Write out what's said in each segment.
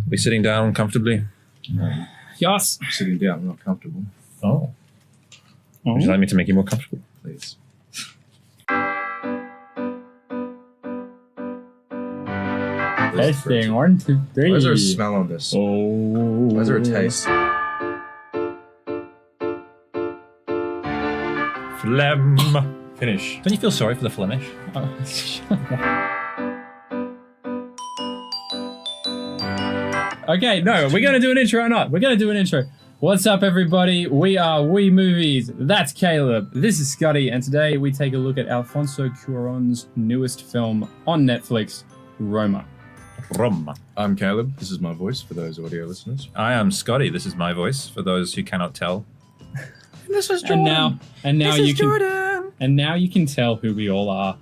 We sitting down comfortably? Yes. I'm sitting down. I'm not comfortable. Oh. Would you like me to make you more comfortable? Please. Testing 1, 2, 3. Why is there a smell on this? Oh. Why is there a taste? Phlegm. Finish. Don't you feel sorry for the Flemish? Okay, no, we're going to do an intro or not? We're going to do an intro. What's up, everybody? We are We Movies. That's Caleb. This is Scotty, and today we take a look at Alfonso Cuaron's newest film on Netflix, Roma. Roma. I'm Caleb. This is my voice for those audio listeners. I am Scotty. This is my voice for those who cannot tell. This is Jordan. And now this you is can Jordan. and now you can tell who we all are.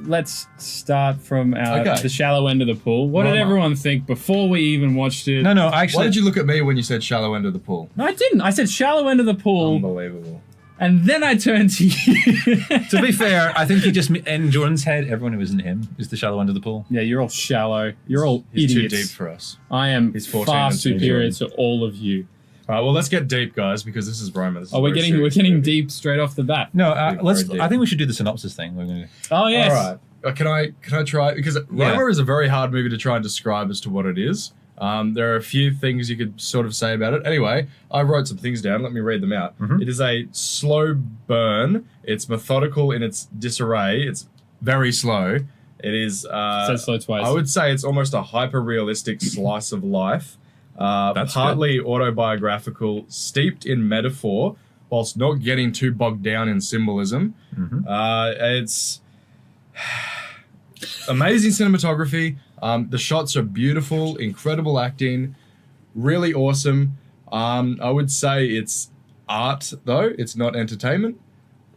Let's start from the shallow end of the pool. What did Roma. everyone think before we even watched it? No, actually. Why did you look at me when you said shallow end of the pool? No, I didn't. I said shallow end of the pool, Unbelievable. and then I turned to you. To be fair, I think he just, in Jordan's head, everyone who isn't him is the shallow end of the pool. Yeah, you're all shallow. You're all He's idiots. too deep for us. I am He's 14 far and too superior Jordan. to all of you. All right, well, let's get deep, guys, because this is Roma. This is We're very getting serious getting movie. deep straight off the bat. No, Very let's. deep. I think we should do the synopsis thing. We're gonna. Oh yes. All right. Can I try? Because Roma is a very hard movie to try and describe as to what it is. There are a few things you could sort of say about it. Anyway, I wrote some things down. Let me read them out. Mhm. It is a slow burn. It's methodical in its disarray. It's very slow. It is. Said slow twice. I would say it's almost a hyper-realistic slice of life. That's partly autobiographical, steeped in metaphor, whilst not getting too bogged down in symbolism. Mhm. It's amazing cinematography. The shots are beautiful, incredible acting, really awesome. I would say it's art, though. It's not entertainment.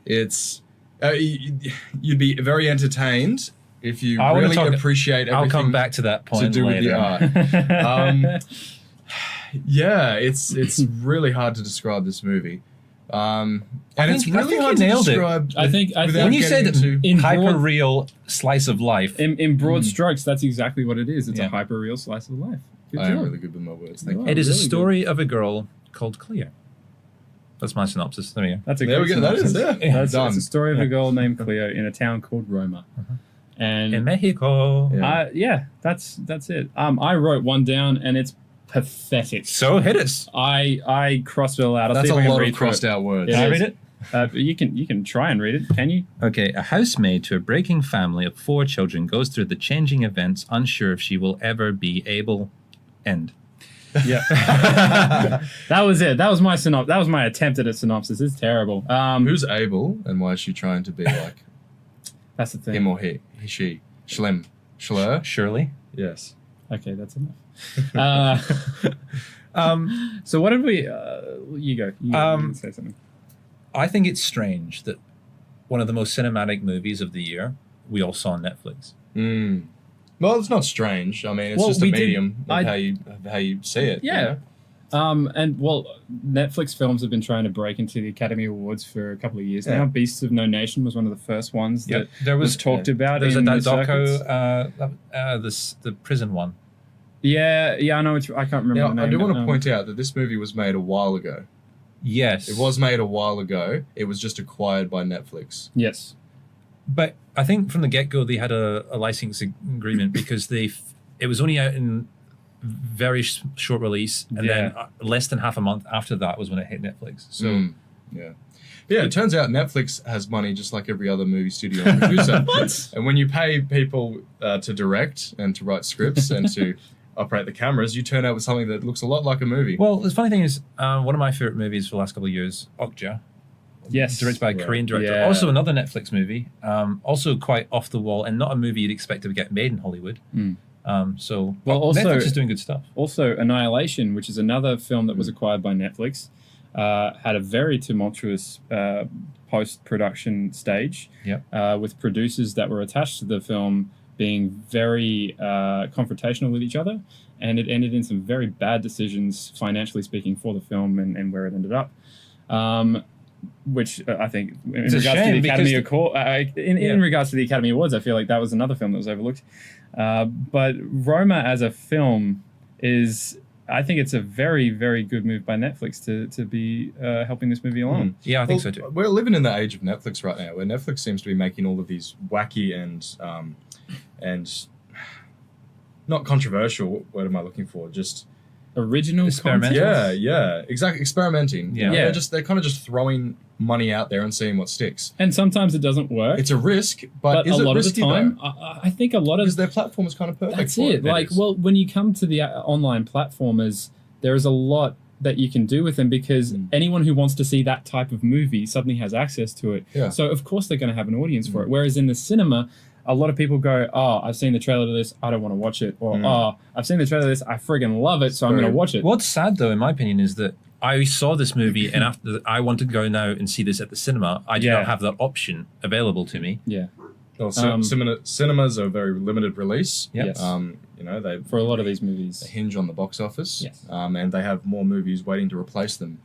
It's you'd be very entertained if you I wanna really talk- appreciate everything I'll come back to that point to do later. with the art. Yeah, it's really hard to describe this movie. And it's I really think hard you to nailed it. describe. I think without When you say getting that into- in hyper broad- real slice of life, in broad strokes, that's exactly what it is. It's Yeah. a hyper real slice of life. Good I am job. really good with my words. Thank You you. are. it is a really story of a girl called Cleo. That's my synopsis. There we go. That's a There great we go. That is synopsis. yeah. That's Done. a story of a girl named Cleo in a town called Roma. And In Mexico. Yeah. that's it. I wrote one down, and it's pathetic. So hit us. I crossed it all out. I'll That's see a if I can lot read of through crossed it. out words. It Can I is. read it? You can try and read it. Can you? Okay, a housemaid to a breaking family of 4 children goes through the changing events, unsure if she will ever be able. End. Yeah. That was it. That was my That was my attempt at a synopsis. It's terrible. Who's able and why is she trying to be like That's the thing. him or he, she, Schlem, Schlur? Shirley. Yes. Okay, that's enough. So what did we? You go. You can say something. I think it's strange that one of the most cinematic movies of the year we all saw on Netflix. Mm. Well, it's not strange. I mean, it's Well, just a we did- medium of how you see it. you Yeah. know? And Netflix films have been trying to break into the Academy Awards for a couple of years Yeah. now. Beasts of No Nation was one of the first ones that there was talked about. There's in that the circuits. doco, the prison one. Yeah, I know. I can't remember Now, the name. I do want to but, point out that this movie was made a while ago. Yes, It was made a while ago. It was just acquired by Netflix. Yes. but I think from the get-go they had a licensing agreement because it was only out in very short release, and then less than half a month after that was when it hit Netflix. So Yeah. Yeah, it turns out Netflix has money just like every other movie studio and producer. And when you pay people to direct and to write scripts and to operate the cameras, you turn out with something that looks a lot like a movie. well, the funny thing is, one of my favorite movies for the last couple of years, Okja, Yes. directed by a Right. Korean director. Yeah. Also another Netflix movie, also quite off the wall and not a movie you'd expect to get made in Hollywood. Also- Netflix is doing good stuff. Also, Annihilation, which is another film that was acquired by Netflix, had a very tumultuous post-production stage with producers that were attached to the film being very confrontational with each other, and it ended in some very bad decisions, financially speaking, for the film and where it ended up. Which I think, in It's a regards to shame the Academy because in regards to the Academy Awards, I feel like that was another film that was overlooked. But Roma as a film is, I think it's a very, very good move by Netflix to be helping this movie along. Yeah, I think so too. We're living in the age of Netflix right now, where Netflix seems to be making all of these wacky and not controversial. What word am I looking for? Just Original Experimental. content. yeah, exactly. Experimenting. Yeah. Yeah. They're kind of just throwing money out there and seeing what sticks. And sometimes it doesn't work. It's a risk, but a is it lot of the risky time, though? I think a lot of Because their platform is kind of perfect. that's for it. Like, is. well, when you come to the online platformers, there is a lot that you can do with them because anyone who wants to see that type of movie suddenly has access to it. Yeah. So of course they're going to have an audience for it. Whereas in the cinema, a lot of people go, "Oh, I've seen the trailer to this, I don't want to watch it," or "Oh, I've seen the trailer to this, I friggin' love it, so I'm going to watch it." What's sad, though, in my opinion, is that I saw this movie, and after I wanted to go now and see this at the cinema, I did Yeah. not have that option available to me. Yeah, Well, cinemas are very limited release. Yep. Yes. They for a lot of these movies. hinge on the box office. Yes. And they have more movies waiting to replace them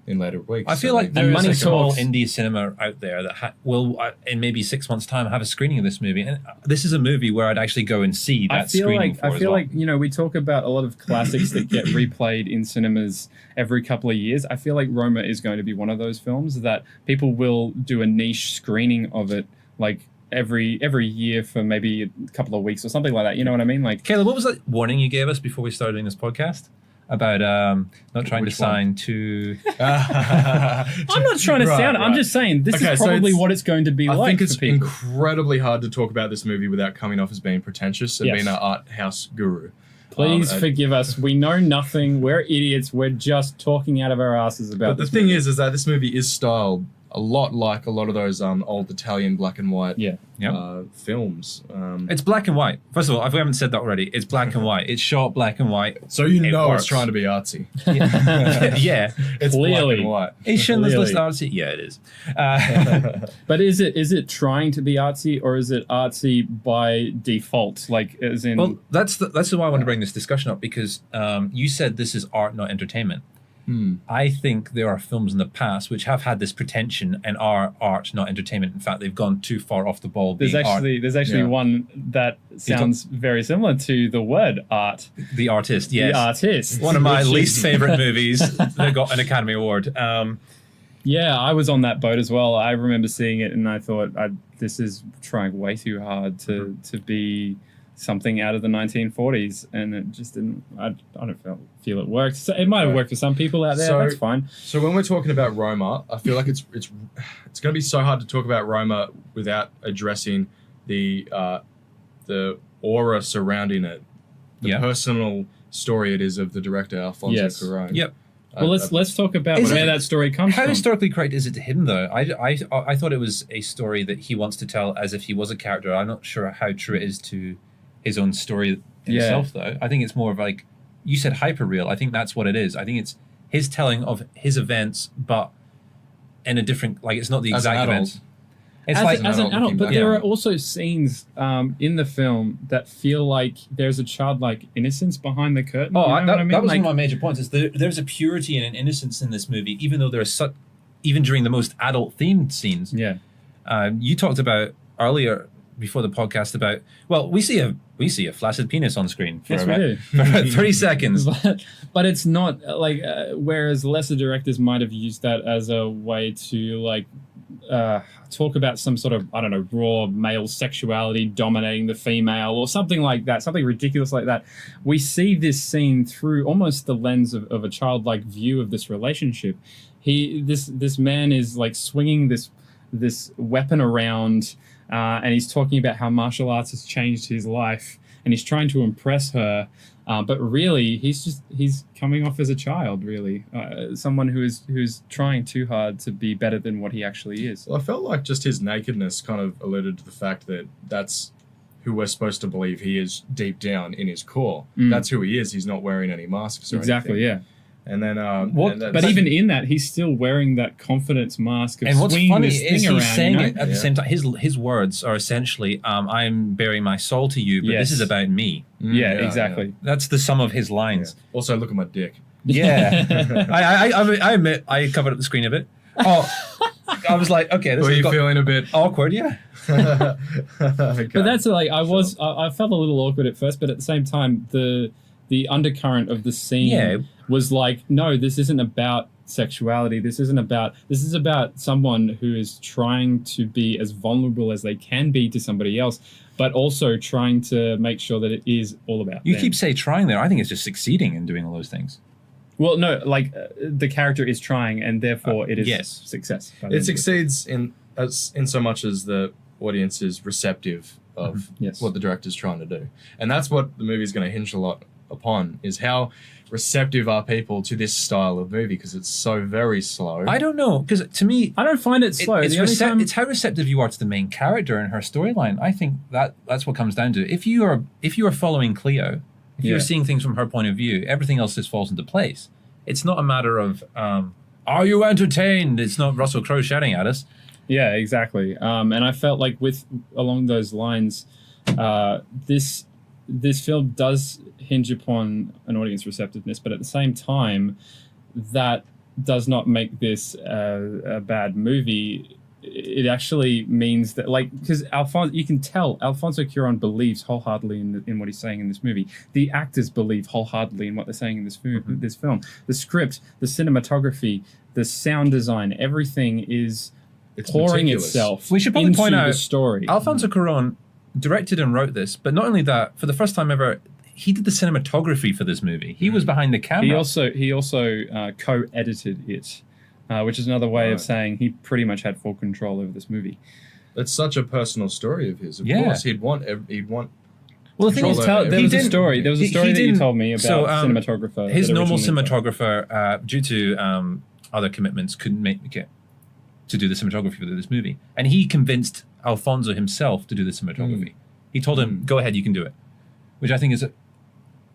in later weeks. I feel So like they- there money is a small talks. indie cinema out there that will, in maybe 6 months' time, have a screening of this movie. And this is a movie where I'd actually go and see that screening for I as feel well. like we talk about a lot of classics that get replayed in cinemas every couple of years. I feel like Roma is going to be one of those films that people will do a niche screening of it, like every year for maybe a couple of weeks or something like that. You know what I mean? Like, Caleb, what was that warning you gave us before we started doing this podcast? About not trying Which to sign to... I'm not trying to sound. I'm just saying this Okay, is so probably it's- what it's going to be I like think it's for people. incredibly hard to talk about this movie without coming off as being pretentious and Yes. being an art house guru. Please Um, forgive us. We know nothing. We're idiots. We're just talking out of our asses about. But the this thing movie. is that this movie is styled a lot like a lot of those old Italian black and white Yeah. films. It's black and white. First of all, if we haven't said that already, it's black and white. It's shot black and white. So you It know works. it's trying to be artsy. Yeah. It's Clearly. black and white. Is Schindler's Clearly. List artsy? Yeah, it is. But is it trying to be artsy, or is it artsy by default? Like, as in, Well, that's why I want to bring this discussion up, because you said this is art, not entertainment. I think there are films in the past which have had this pretension and are art, not entertainment. In fact, they've gone too far off the ball. there's being actually Yeah. one that sounds very similar to the word art. The Artist. Yes, The Artist. one of my which is- least favorite movies that got an Academy Award. Yeah, I was on that boat as well. I remember seeing it, and I thought, this is trying way too hard to be something out of the 1940s, and it just didn't. I don't feel it worked. So it might have worked for some people out there. So- That's fine. So when we're talking about Roma, I feel like it's going to be so hard to talk about Roma without addressing the aura surrounding it, the Yeah. personal story it is of the director Alfonso Yes. Cuarón. Yep. Well, let's talk about Is where it- that story comes How from. historically correct is it to him, though? I thought it was a story that he wants to tell as if he was a character. I'm not sure how true it is to his own story himself, though. I think it's more of like, you said hyper-real. I think that's what it is. I think it's his telling of his events, but in a different, like, it's not the As an exact adult. events. It's as, like, as an adult adult, looking but back. there Yeah. are also scenes in the film that feel like there's a childlike innocence behind the curtain. oh, you know what I mean? that was Like, one of my major points, is there's a purity and an innocence in this movie, even though there's such, even during the most adult-themed scenes. yeah. You talked about earlier before the podcast about, well, we see a flaccid penis on screen for Yes, we about, do. for about 30 seconds. But it's not like whereas lesser directors might have used that as a way to like talk about some sort of, I don't know, raw male sexuality dominating the female or something like that, something ridiculous like that. We see this scene through almost the lens of a childlike view of this relationship. This man is like swinging this weapon around, and he's talking about how martial arts has changed his life, and he's trying to impress her. But really, he's coming off as a child, really. Someone who's trying too hard to be better than what he actually is. Well, I felt like just his nakedness kind of alluded to the fact that that's who we're supposed to believe he is deep down in his core. That's who he is. He's not wearing any masks or Exactly, anything. yeah. And then, But even in that, he's still wearing that confidence mask of And what's swinging funny this is thing he's around. saying you know? it at the same time. His words are essentially, "I'm bearing my soul to you, but Yes. this is about me." Yeah, exactly. That's the sum of his lines. Also, look at my dick. Yeah, I admit I covered up the screen a bit. Oh, I was like, okay, this Were has you got feeling a bit? awkward, yeah. Okay. But that's like I felt a little awkward at first, but at the same time, the undercurrent of the scene was like, no, this isn't about sexuality. This is about someone who is trying to be as vulnerable as they can be to somebody else, but also trying to make sure that it is all about You them. keep saying trying there. I think it's just succeeding in doing all those things. Well, no, like the character is trying, and therefore it is success. It succeeds in so much as the audience is receptive of what the director's trying to do, and that's what the movie's going to hinge a lot upon: is how receptive are people to this style of movie, because it's so very slow. I don't know, because to me, I don't find it slow. It's how receptive you are to the main character and her storyline. I think that's what comes down to it. If you are following Cleo, if you're seeing things from her point of view, everything else just falls into place. It's not a matter of are you entertained? It's not Russell Crowe shouting at us. Yeah, exactly. And I felt like along those lines, this film does hinge upon an audience receptiveness, but at the same time, that does not make this a bad movie. It actually means that, like, because you can tell Alfonso Cuaron believes wholeheartedly in what he's saying in this movie. The actors believe wholeheartedly in what they're saying in this film. The script, the cinematography, the sound design, everything is pouring itself we should probably into point out the story. Alfonso Cuarón directed and wrote this, but not only that, for the first time ever, he did the cinematography for this movie. He was behind the camera. He also co-edited it, which is another way of saying he pretty much had full control over this movie. It's such a personal story of his. Of course, he'd want. Well, the thing is, there was a story that you told me about cinematographer. His normal cinematographer, due to other commitments, couldn't make it to do the cinematography for this movie, and he convinced Alfonso himself to do the cinematography. He told him, "Go ahead, you can do it," which I think is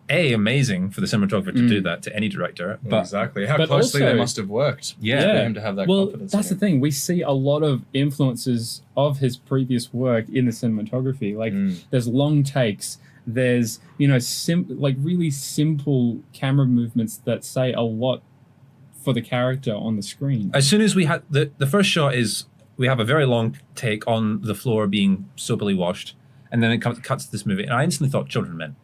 amazing for the cinematographer to do that to any director. But exactly how closely they must have worked. Yeah, for him to have that confidence. That's the thing. We see a lot of influences of his previous work in the cinematography. Like there's long takes. There's really simple camera movements that say a lot for the character on the screen. As soon as we had the first shot is we have a very long take on the floor being soapily washed, and then it cuts to this movie, and I instantly thought Children of Men.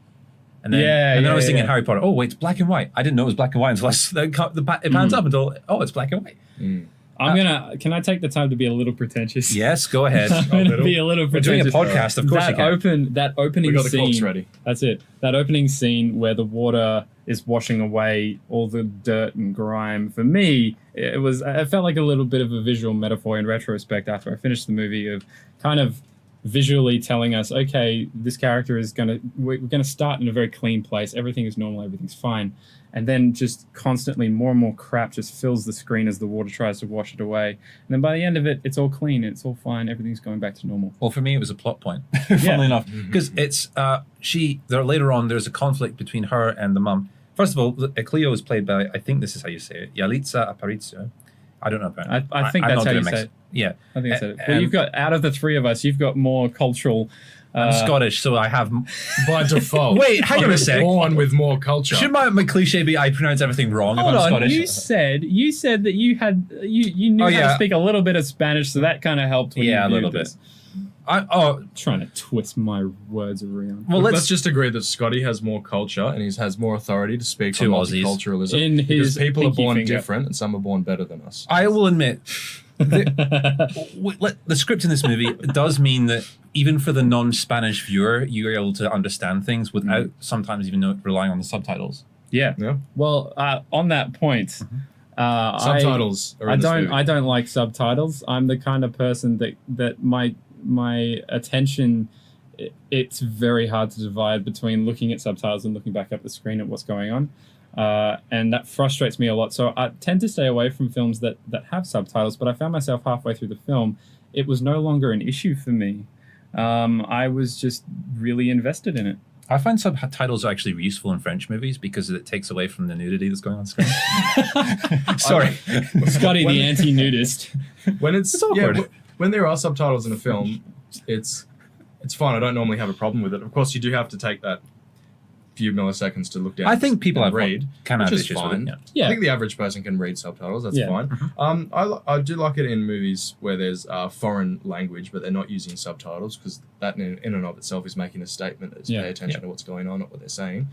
And then I was thinking Harry Potter. Oh wait, it's black and white. I didn't know it was black and white until it pans up until it's black and white. Can I take the time to be a little pretentious? Yes, go ahead. I'm gonna be a little pretentious. We're doing a podcast, of course you can. That opening we got the scene. corpse ready. That's it. That opening scene where the water is washing away all the dirt and grime. For me, it felt like a little bit of a visual metaphor in retrospect after I finished the movie, of kind of visually telling us, okay, this character is we're gonna start in a very clean place. Everything is normal. Everything's fine. And then just constantly more and more crap just fills the screen as the water tries to wash it away. And then by the end of it, it's all clean. It's all fine. Everything's going back to normal. Well, for me, it was a plot point, funnily enough. Because it's, later on, there's a conflict between her and the mum. First of all, Cleo is played by, I think this is how you say it, Yalitza Aparicio. I don't know. I think that's how you say it. Yeah. I think that's it. Well, you've got, out of the three of us, you've got more cultural... I'm Scottish, so I have... By default. Wait, hang on a sec. Born with more culture. Should my cliche be I pronounce everything wrong if I'm Scottish? You said that you knew how to speak a little bit of Spanish, so that kind of helped when you a little bit. Trying to twist my words around. Well, let's just agree that Scotty has more culture and he has more authority to speak to multiculturalism. Because people are born different and some are born better than us. I will admit, the script in this movie does mean that even for the non-Spanish viewer, you're able to understand things without sometimes even relying on the subtitles. Yeah. Well, on that point, subtitles. I don't like subtitles. I'm the kind of person that my attention, it's very hard to divide between looking at subtitles and looking back up the screen at what's going on. And that frustrates me a lot. So I tend to stay away from films that have subtitles, but I found myself halfway through the film, it was no longer an issue for me. I was just really invested in it. I find subtitles are actually useful in French movies because it takes away from the nudity that's going on screen. Sorry. Scotty, the anti-nudist. When it's awkward. When there are subtitles in a film, it's fine. I don't normally have a problem with it. Of course, you do have to take that few milliseconds to look down. I think people and have read, can which have is issues fine. with it. Yeah. I think the average person can read subtitles. That's Yeah. fine. I do like it in movies where there's foreign language, but they're not using subtitles, because that in and of itself is making a statement. Is Yeah. pay attention to what's going on, not what they're saying.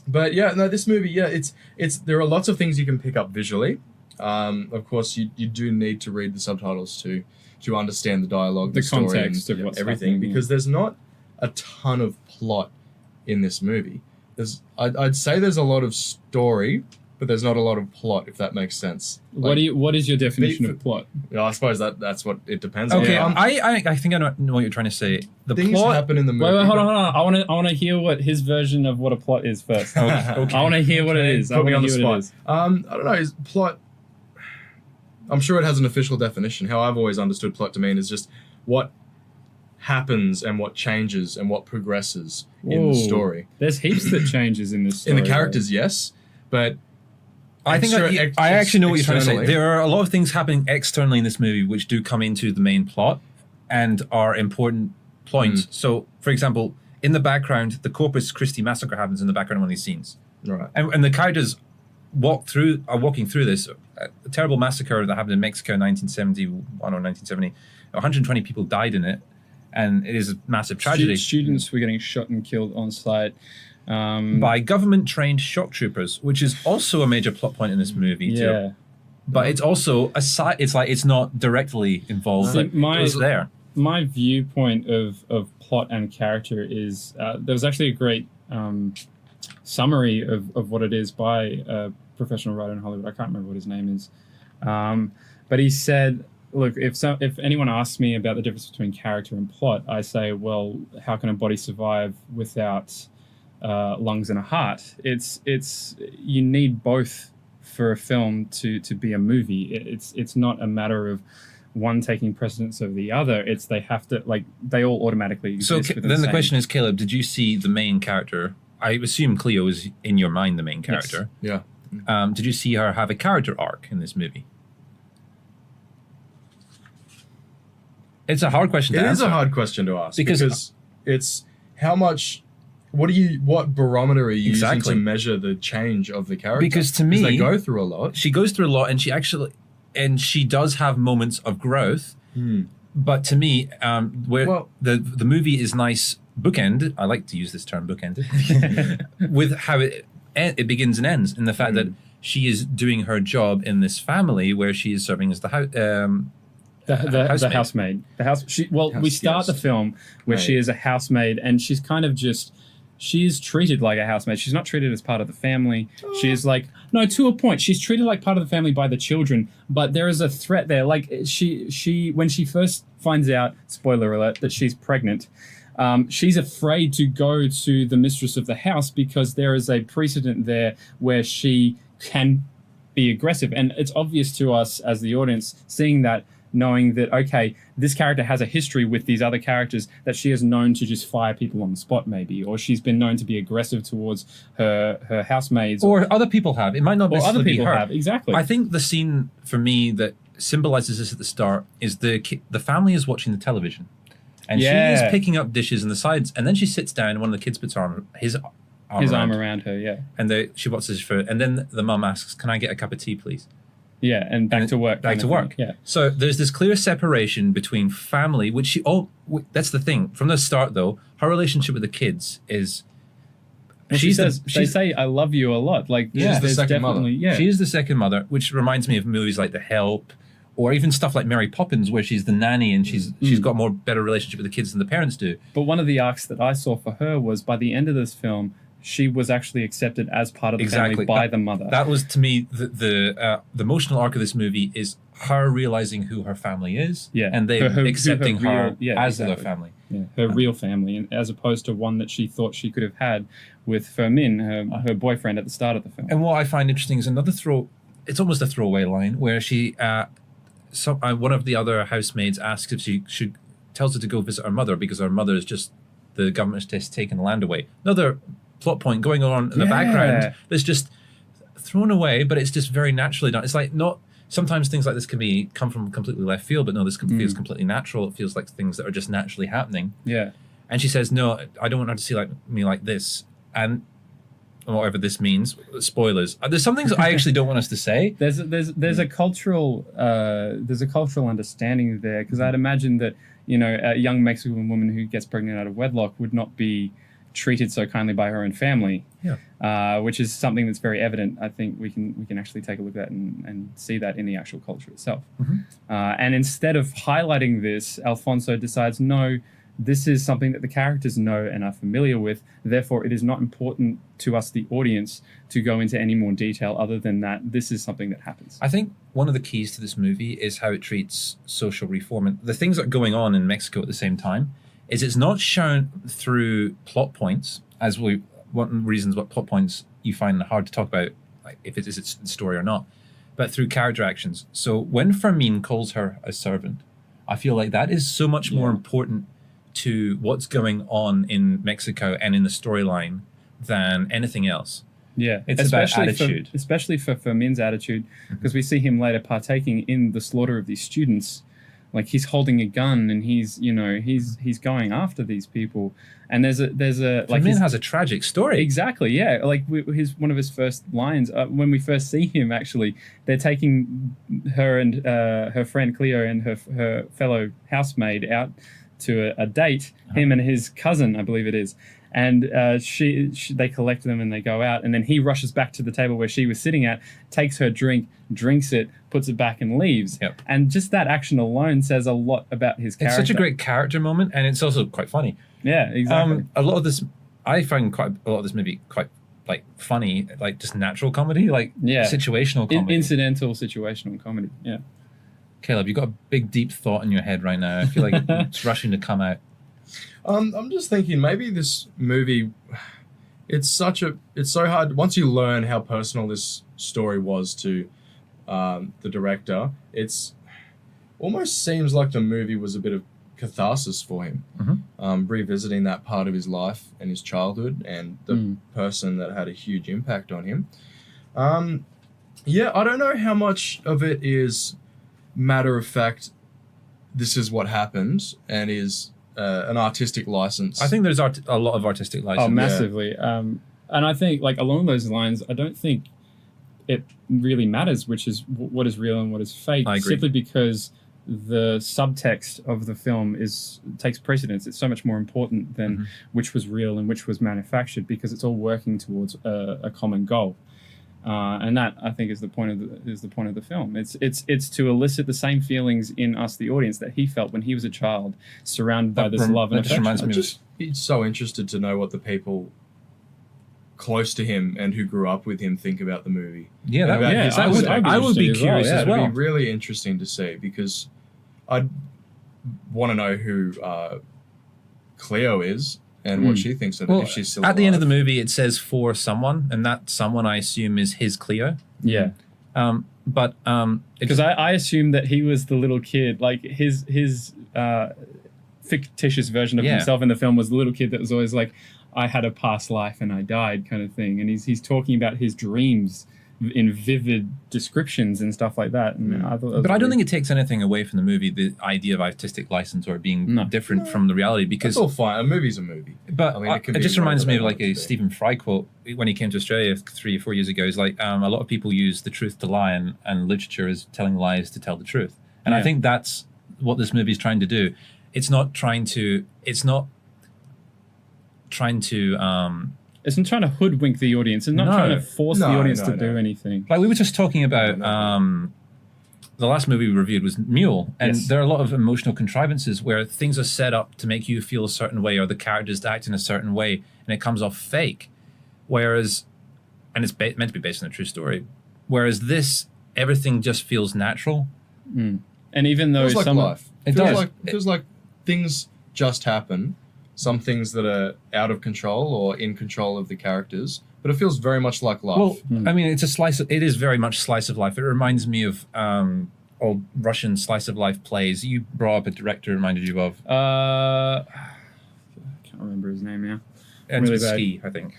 But yeah, no, this movie, yeah, it's there are lots of things you can pick up visually. Of course, you do need to read the subtitles to understand the dialogue, The story, context and of what's everything, happening, because there's not a ton of plot in this movie. I'd say there's a lot of story, but there's not a lot of plot, if that makes sense. What is your definition of plot? I suppose that's what it depends Okay, on. I think I know what you're trying to say. The Things plot. happen in the movie. Wait, hold on, but- hold on. I want to hear what his version of what a plot is first. Okay. I want to hear what it is. Put me on the spot. spot. I don't know. Is plot. I'm sure it has an official definition. How I've always understood plot to mean is just what happens and what changes and what progresses in the story. There's heaps that changes in this story. In the characters, yes, but I think I actually know what you're trying to say. externally. There are a lot of things happening externally in this movie which do come into the main plot and are important points. So, for example, in the background, the Corpus Christi massacre happens in the background of one of these scenes, Right. and the characters are walking through this a terrible massacre that happened in Mexico in 1971 or 1970. 120 people died in it, and it is a massive tragedy. Students were getting shot and killed on site. By government-trained shock troopers, which is also a major plot point in this movie too. Yeah. But it's also a side. It's like it's not directly involved. See, But it's there. My viewpoint of plot and character is there was actually a great summary of what it is by a professional writer in Hollywood. I can't remember what his name is, but he said, "Look, if anyone asks me about the difference between character and plot, I say, well, how can a body survive without lungs and a heart? It's you need both for a film to be a movie. It's not a matter of one taking precedence over the other. It's they have to, like, they all automatically So exist. within then the same- question is, Caleb, did you see the main character? I assume Cleo is in your mind the main character. Yeah. Did you see her have a character arc in this movie? It's a hard question to It is answer. a hard question to ask Because- it's how much. What barometer are you Exactly. using to measure the change of the character? Because to me- they go through a lot. She goes through a lot, and she does have moments of growth. But to me, Well- the movie is nice bookend. I like to use this term, bookend, with how it begins and ends, in the fact that she is doing her job in this family where she is serving as the house. the housemaid. We start yes. the film where she Maid. is a housemaid, and she's kind of just. She's treated like a housemaid. She's not treated as part of the family. She is like, no, to a point. She's treated like part of the family by the children, but there is a threat there. Like she when she first finds out, spoiler alert, that she's pregnant, she's afraid to go to the mistress of the house because there is a precedent there where she can be aggressive. And it's obvious to us as the audience seeing that, knowing that, okay, this character has a history with these other characters, that she is known to just fire people on the spot, maybe, or she's been known to be aggressive towards her housemaids, Or other people have. It might not or other necessarily be people her. have. Exactly. I think the scene for me that symbolizes this at the start is the family is watching the television, and she is picking up dishes on the sides, and then she sits down, and one of the kids puts his arm around her, yeah. and she watches for, and then the mum asks, "Can I get a cup of tea, please?" Yeah, and back to work. Back kind to of work. thing. Yeah. So there's this clear separation between family, which that's the thing. From the start, though, her relationship with the kids is. Well, they say, I love you a lot. Like, Yeah. there's the second definitely, mother. yeah. She is the second mother, which reminds me of movies like The Help, or even stuff like Mary Poppins, where she's the nanny and she's got more better relationship with the kids than the parents do. But one of the arcs that I saw for her was by the end of this film, she was actually accepted as part of the family by the mother. That was, to me, the emotional arc of this movie is her realizing who her family is, and they accepting her as their family. Yeah, her real family, and as opposed to one that she thought she could have had with Fermin, her boyfriend at the start of the film. And what I find interesting is it's almost a throwaway line where she, one of the other housemaids asks if she tells her to go visit her mother because her mother is just, the government's just taken the land away. Another plot point going on in the background that's just thrown away, but it's just very naturally done. It's like sometimes things like this come from completely left field, but no, this feels completely natural. It feels like things that are just naturally happening. Yeah. And she says, no, I don't want her to see me like this. and whatever this means, spoilers. There's some things that I actually don't want us to say. There's a cultural understanding there, because I'd imagine that, you know, a young Mexican woman who gets pregnant out of wedlock would not be treated so kindly by her own family. Which is something that's very evident. I think we can actually take a look at that and see that in the actual culture itself. And instead of highlighting this, Alfonso decides, no, this is something that the characters know and are familiar with. Therefore, it is not important to us, the audience, to go into any more detail other than that this is something that happens. I think one of the keys to this movie is how it treats social reform. And the things that are going on in Mexico at the same time is it's not shown through plot points, as one of the reasons what plot points you find hard to talk about, like if it's a story or not, but through character actions. So when Fermin calls her a servant, I feel like that is so much more important to what's going on in Mexico and in the storyline than anything else. Yeah, it's about attitude. Especially for Fermin's attitude, because we see him later partaking in the slaughter of these students. Like, he's holding a gun and he's going after these people. And there's a like, Fermin has a tragic story. Exactly, yeah. Like one of his first lines when we first see him, actually, they're taking her and her friend Cleo and her fellow housemaid out to a date, him and his cousin, I believe it is. And they collect them and they go out, and then he rushes back to the table where she was sitting at, takes her drink, drinks it, puts it back and leaves. And just that action alone says a lot about his character. It's such a great character moment, and it's also quite funny. Yeah, exactly. A lot of this, I find quite a lot of this movie quite like funny, like just natural comedy, like situational comedy. Incidental situational comedy, yeah. Caleb, you've got a big, deep thought in your head right now. I feel like it's rushing to come out. I'm just thinking maybe this movie, it's so hard. Once you learn how personal this story was to the director, it's almost seems like the movie was a bit of catharsis for him, revisiting that part of his life and his childhood and the person that had a huge impact on him. I don't know how much of it is matter of fact, this is what happened, and is an artistic license. I think there's a lot of artistic license. Oh, massively. And I think, like, along those lines, I don't think it really matters which is what is real and what is fake. I agree. Simply because the subtext of the film takes precedence. It's so much more important than which was real and which was manufactured, because it's all working towards a common goal. And that, I think, is the point of the film. It's to elicit the same feelings in us, the audience, that he felt when he was a child, surrounded by this love and affection. He's so interested to know what the people close to him and who grew up with him think about the movie. I would be curious as well. It'd be really interesting to see, because I'd want to know who Cleo is. And what she thinks of it, if she's still alive. At the end of the movie, it says for someone, and that someone, I assume, is his Cleo. Yeah. Because I assume that he was the little kid, like his fictitious version of himself in the film was the little kid that was always like, I had a past life and I died, kind of thing. And he's talking about his dreams in vivid descriptions and stuff like that. And I don't think it takes anything away from the movie, the idea of artistic license or being different from the reality, because it's all fine. A movie's a movie. But I mean, it just reminds me of like a Stephen Fry quote when he came to Australia 3 or 4 years ago. He's like, a lot of people use the truth to lie, and literature is telling lies to tell the truth. And I think that's what this movie is trying to do. It's not trying to hoodwink the audience. It's not trying to force the audience to do anything. Like we were just talking about, the last movie we reviewed was Mule, and there are a lot of emotional contrivances where things are set up to make you feel a certain way, or the characters act in a certain way, and it comes off fake. Whereas, and it's meant to be based on a true story. Whereas this, everything just feels natural. And even though it feels like life. It feels like things just happen. Some things that are out of control or in control of the characters, but it feels very much like life. Well, I mean, it is very much slice of life. It reminds me of old Russian slice of life plays. You brought up a director reminded you of. I can't remember his name now. Tarkovsky, I think.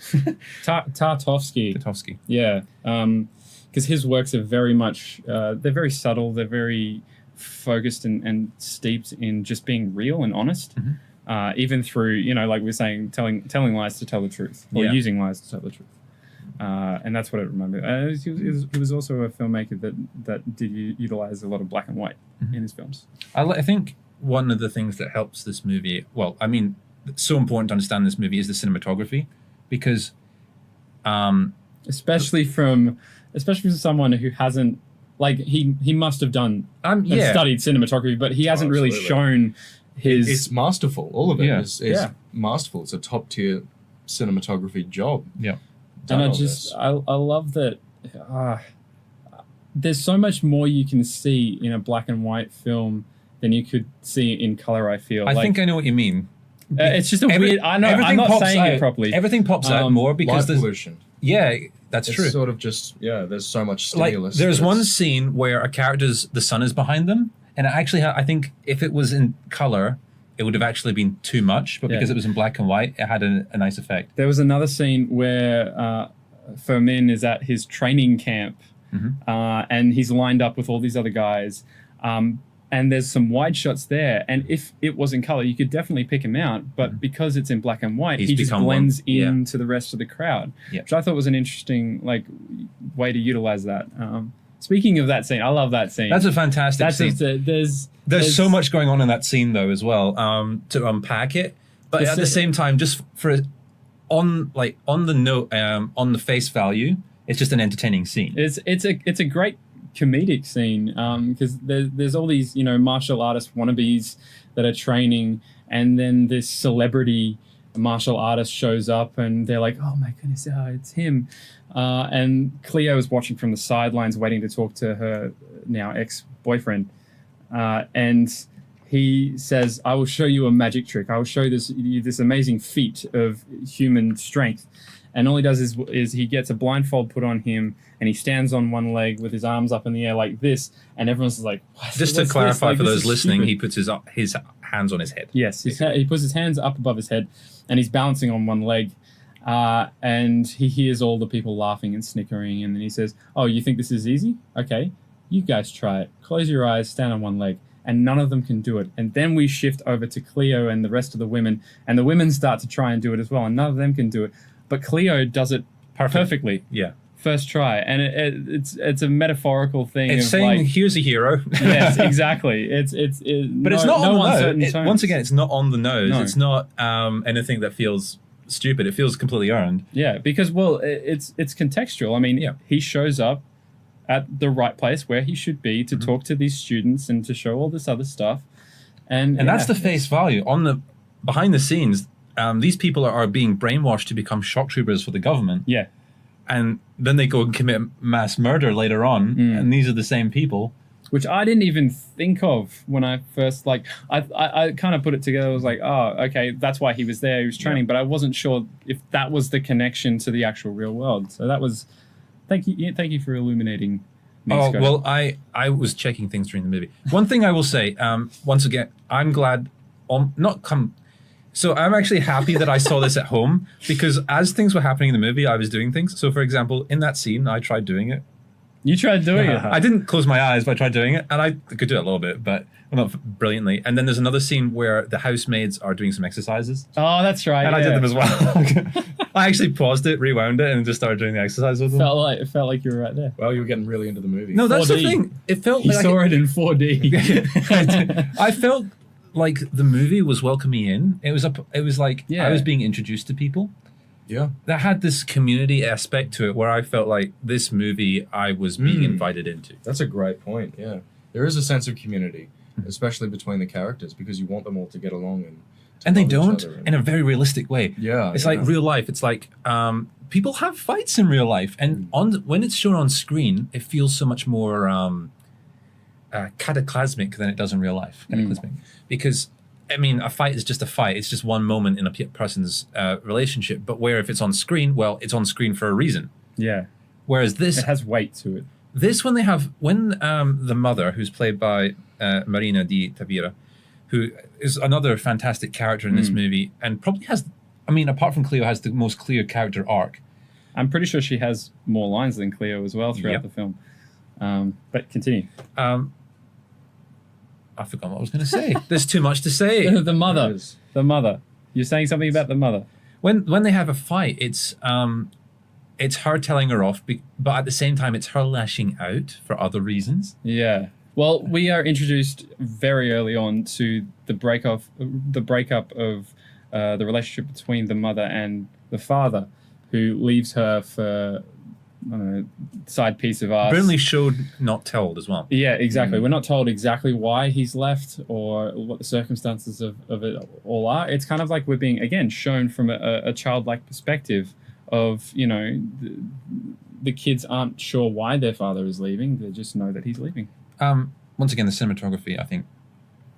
Tarkovsky. Yeah. Because his works are very much, they're very subtle. They're very focused and steeped in just being real and honest. even through, like we're saying, telling lies to tell the truth, or using lies to tell the truth. And that's what it reminded me. He was also a filmmaker that did utilize a lot of black and white in his films. I think one of the things that helps this movie, well, I mean, it's so important to understand this movie is the cinematography, because especially from someone who hasn't, like, he must have done studied cinematography, but he hasn't really shown his. It's masterful. All of it is masterful. It's a top tier cinematography job. Yeah. And I love that there's so much more you can see in a black and white film than you could see in color, I feel. I think I know what you mean. It's just a weird... I know, I'm not saying it properly. Everything pops out more because light pollution. Yeah, that's true. It's sort of just, there's so much stimulus. Like, there's one scene where a character's, the sun is behind them, and it actually, I think if it was in color, it would have actually been too much, but because it was in black and white, it had a nice effect. There was another scene where Fermin is at his training camp, and he's lined up with all these other guys, and there's some wide shots there, and if it was in color, you could definitely pick him out, but because it's in black and white, he just blends into the rest of the crowd, which I thought was an interesting way to utilize that. Speaking of that scene, I love that scene. That's a fantastic scene. There's so much going on in that scene, though, as well, to unpack it. But at the same time, just on the note, on the face value, it's just an entertaining scene. It's a great comedic scene because there's all these martial artist wannabes that are training, and then this celebrity martial artist shows up, and they're like, "Oh my goodness, it's him." And Cleo is watching from the sidelines, waiting to talk to her now ex-boyfriend. And he says, "I will show you a magic trick. I will show you this amazing feat of human strength." And all he does is he gets a blindfold put on him, and he stands on one leg with his arms up in the air like this, and everyone's like, just to clarify for those listening, he puts his hands on his head. Yes, he puts his hands up above his head, and he's balancing on one leg. And he hears all the people laughing and snickering, and then he says, "Oh, you think this is easy? Okay, you guys try it. Close your eyes, stand on one leg." And none of them can do it. And then we shift over to Cleo and the rest of the women, and the women start to try and do it as well, and none of them can do it. But Cleo does it perfectly. Yeah. First try. And it's a metaphorical thing. It's saying, here's a hero. Yes, exactly. But it's not on the nose. Once again, it's not on the nose. No. It's not anything that feels stupid. It feels completely earned. Yeah, because, well, it's contextual. I mean, he shows up at the right place where he should be to talk to these students and to show all this other stuff. And that's the face value. Behind the scenes, these people are being brainwashed to become shock troopers for the government. Yeah. And then they go and commit mass murder later on, and these are the same people. Which I didn't even think of when I first, I kind of put it together. I was like, oh, okay, that's why he was there. He was training, but I wasn't sure if that was the connection to the actual real world. So that was, thank you for illuminating me, Scott. Well, I was checking things during the movie. One thing I will say, once again, I'm glad, so I'm actually happy that I saw this at home, because as things were happening in the movie, I was doing things. So, for example, in that scene, I tried doing it. You tried doing it? I didn't close my eyes, but I tried doing it. And I could do it a little bit, but not brilliantly. And then there's another scene where the housemaids are doing some exercises. Oh, that's right. And I did them as well. I actually paused it, rewound it, and just started doing the exercise with them. It felt like you were right there. Well, you were getting really into the movie. No, that's 4D. The thing. It felt like... You saw it in 4D. I felt like the movie was welcoming in. It was like I was being introduced to people. Yeah. That had this community aspect to it where I felt like this movie I was being invited into. That's a great point, yeah. There is a sense of community, especially between the characters, because you want them all to get along and they don't in a very realistic way. Yeah. It's like real life. It's like people have fights in real life, and when it's shown on screen, it feels so much more cataclysmic than it does in real life. Because I mean, a fight is just a fight. It's just one moment in a person's relationship. But where if it's on screen, well, it's on screen for a reason. Yeah. Whereas this... It has weight to it. This, when the mother, who's played by Marina Di Tavira, who is another fantastic character in this movie, and probably has, I mean, apart from Cleo, has the most clear character arc. I'm pretty sure she has more lines than Cleo as well throughout the film. But continue. I forgot what I was going to say. There's too much to say. The mother. The mother. You're saying something about the mother. When they have a fight, it's her telling her off, but at the same time, it's her lashing out for other reasons. Yeah. Well, we are introduced very early on to the breakup of the relationship between the mother and the father, who leaves her for, I don't know, side piece of ass. Burnley showed, not told as well. Yeah, exactly. We're not told exactly why he's left or what the circumstances of it all are. It's kind of like we're being, again, shown from a childlike perspective of, you know, the kids aren't sure why their father is leaving. They just know that he's leaving. Once again, the cinematography, I think,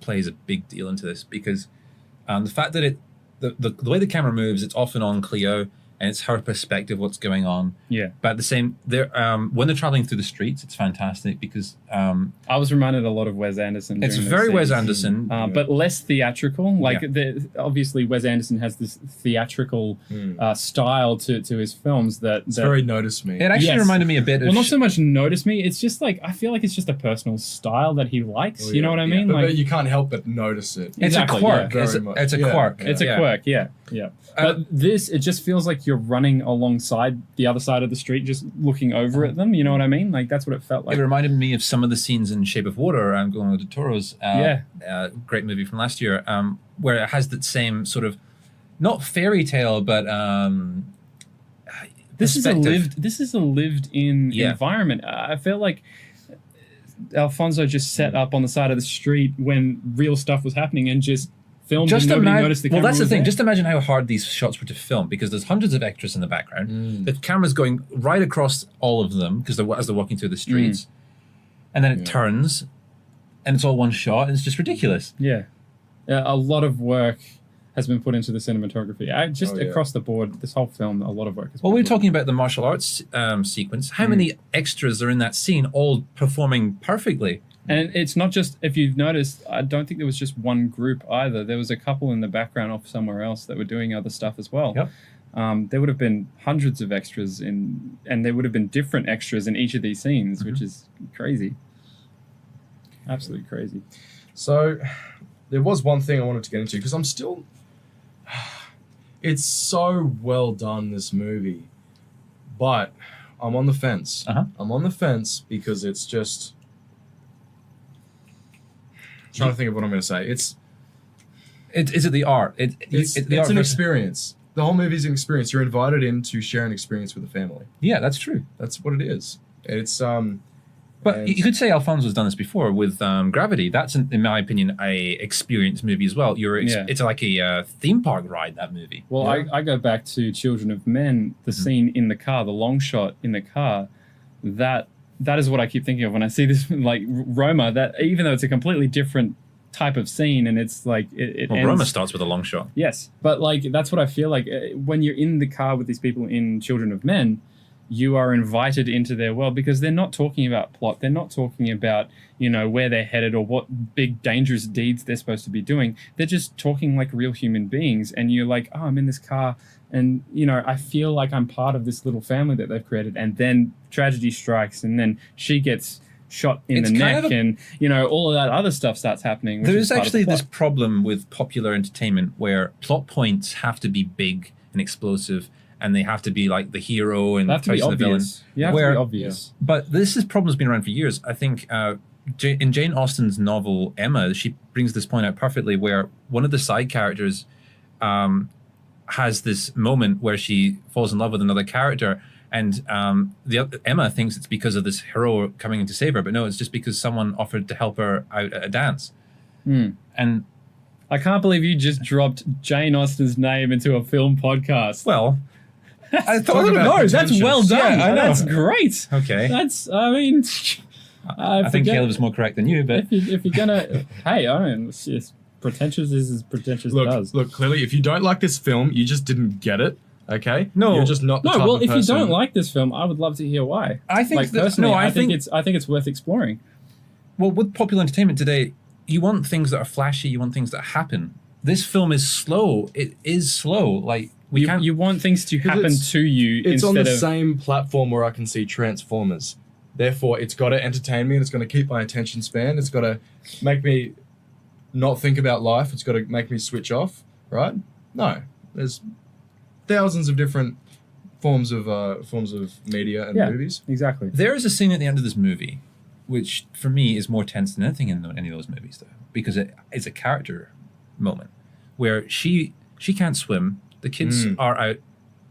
plays a big deal into this because the fact that the way the camera moves, it's often on Cleo, and it's her perspective what's going on. Yeah. But at the same, when they're traveling through the streets, it's fantastic because I was reminded a lot of Wes Anderson. It's during very those Wes scenes. Anderson, but less theatrical. Like obviously, Wes Anderson has this theatrical style to his films it's very Notice Me. It actually reminded me a bit of. Well, not so much Notice Me. It's just like I feel like it's just a personal style that he likes. You know what I mean? But, like but you can't help but notice it. It's exactly, a quirk. yeah. It's a quirk. It's a quirk. Yeah. But this, it just feels like you're running alongside the other side of the street, just looking over at them. You know what I mean? Like that's what it felt like. It reminded me of some of the scenes in Shape of Water, Guillermo del Toro's great movie from last year, where it has that same sort of, not fairy tale, but this is a lived in environment. I feel like Alfonso just set up on the side of the street when real stuff was happening and just filmed and nobody noticed the camera. Well, that's the thing. There. Just imagine how hard these shots were to film because there's hundreds of extras in the background. The camera's going right across all of them because as they're walking through the streets, and then it turns, and it's all one shot, and it's just ridiculous. Yeah, a lot of work has been put into the cinematography. Across the board, this whole film, a lot of work has been Well, we were put talking about the martial arts sequence. How many extras are in that scene, all performing perfectly? And it's not just, if you've noticed, I don't think there was just one group either. There was a couple in the background off somewhere else that were doing other stuff as well. Yep. There would have been hundreds of extras and there would have been different extras in each of these scenes, which is crazy. Absolutely crazy. So there was one thing I wanted to get into because I'm still... It's so well done, this movie. But I'm on the fence. I'm on the fence because it's just... trying to think of what I'm going to say. Is it the art? It's an experience. The whole movie is an experience. You're invited in to share an experience with the family. Yeah, that's true. That's what it is. It's But you could say Alfonso's done this before with Gravity. That's, in my opinion, a experience movie as well. It's like a theme park ride, that movie. Well, I go back to Children of Men, the scene in the car, the long shot in the car, that is what I keep thinking of when I see this, like Roma, that even though it's a completely different type of scene and it's like it ends, Roma starts with a long shot. Yes, but like that's what I feel like when you're in the car with these people in Children of Men, you are invited into their world because they're not talking about plot. They're not talking about, you know, where they're headed or what big dangerous deeds they're supposed to be doing. They're just talking like real human beings. And you're like, oh, I'm in this car and, you know, I feel like I'm part of this little family that they've created. And then tragedy strikes and then she gets shot in the neck and, you know, all of that other stuff starts happening. There is actually this problem with popular entertainment where plot points have to be big and explosive and they have to be like the hero and the villain. Yeah, to be obvious. But this problem's been around for years. I think in Jane Austen's novel Emma, she brings this point out perfectly where one of the side characters has this moment where she falls in love with another character and Emma thinks it's because of this hero coming in to save her, but no, it's just because someone offered to help her out at a dance. And I can't believe you just dropped Jane Austen's name into a film podcast. Well, I thought, no, that's well done. Yeah, I know. That's great. Okay. I think Caleb's more correct than you, but if you're gonna, hey, I mean, it's just pretentious is as pretentious does. Look, clearly, if you don't like this film, you just didn't get it. Okay. No, you're just not. The type of if person. you don't like this film, I would love to hear why. I think like, personally, I think it's worth exploring. Well, with popular entertainment today, you want things that are flashy. You want things that happen. This film is slow. It is slow. Like you want things to happen to you. It's on the of, same platform where I can see Transformers. Therefore, it's got to entertain me and it's going to keep my attention span. It's got to make me not think about life. It's got to make me switch off, right? No, there's thousands of different forms of media and movies. Exactly. There is a scene at the end of this movie, which for me is more tense than anything in any of those movies, though, because it's a character moment where she can't swim. The kids are out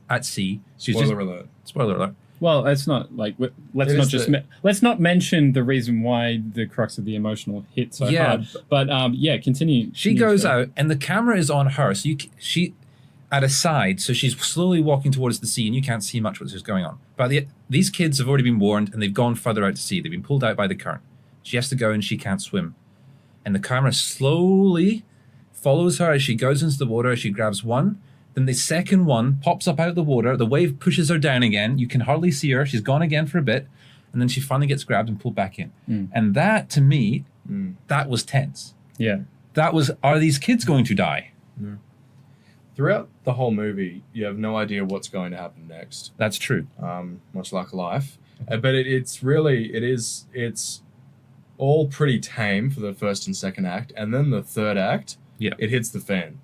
at sea. Spoiler alert. Spoiler alert. Well, it's not like let's not mention the reason why the crux of the emotional hit so hard. But continue. She goes out, and the camera is on her. So she at a side, so she's slowly walking towards the sea, and you can't see much what's going on. But these kids have already been warned, and they've gone further out to sea. They've been pulled out by the current. She has to go, and she can't swim. And the camera slowly follows her as she goes into the water. She grabs one. Then the second one pops up out of the water. The wave pushes her down again. You can hardly see her. She's gone again for a bit. And then she finally gets grabbed and pulled back in. And that, to me, that was tense. Yeah. That was, are these kids going to die? Yeah. Throughout the whole movie, you have no idea what's going to happen next. That's true. Much like life. But it's all pretty tame for the first and second act. And then the third act, it hits the fan.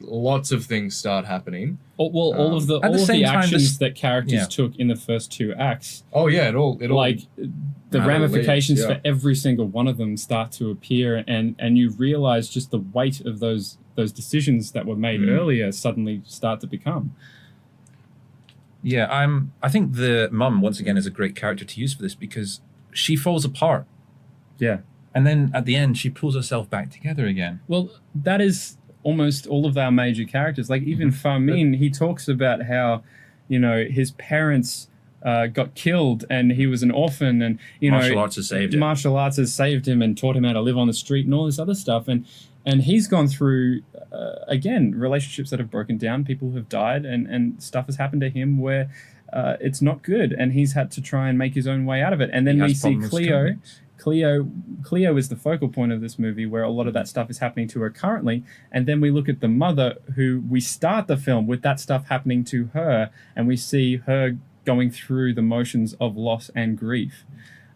Lots of things start happening. All of the actions that characters took in the first two acts. Oh yeah, it all like the ramifications for every single one of them start to appear, and you realize just the weight of those decisions that were made earlier suddenly start to become. Yeah, I think the mum once again is a great character to use for this because she falls apart. Yeah, and then at the end she pulls herself back together again. Well, that is almost all of our major characters. Like even Farmin, he talks about how, his parents got killed and he was an orphan, and martial arts has saved him and taught him how to live on the street and all this other stuff. And he's gone through again relationships that have broken down. People have died, and stuff has happened to him where it's not good, and he's had to try and make his own way out of it. And then we see Cleo. Cleo is the focal point of this movie, where a lot of that stuff is happening to her currently, and then we look at the mother, who we start the film with that stuff happening to her, and we see her going through the motions of loss and grief,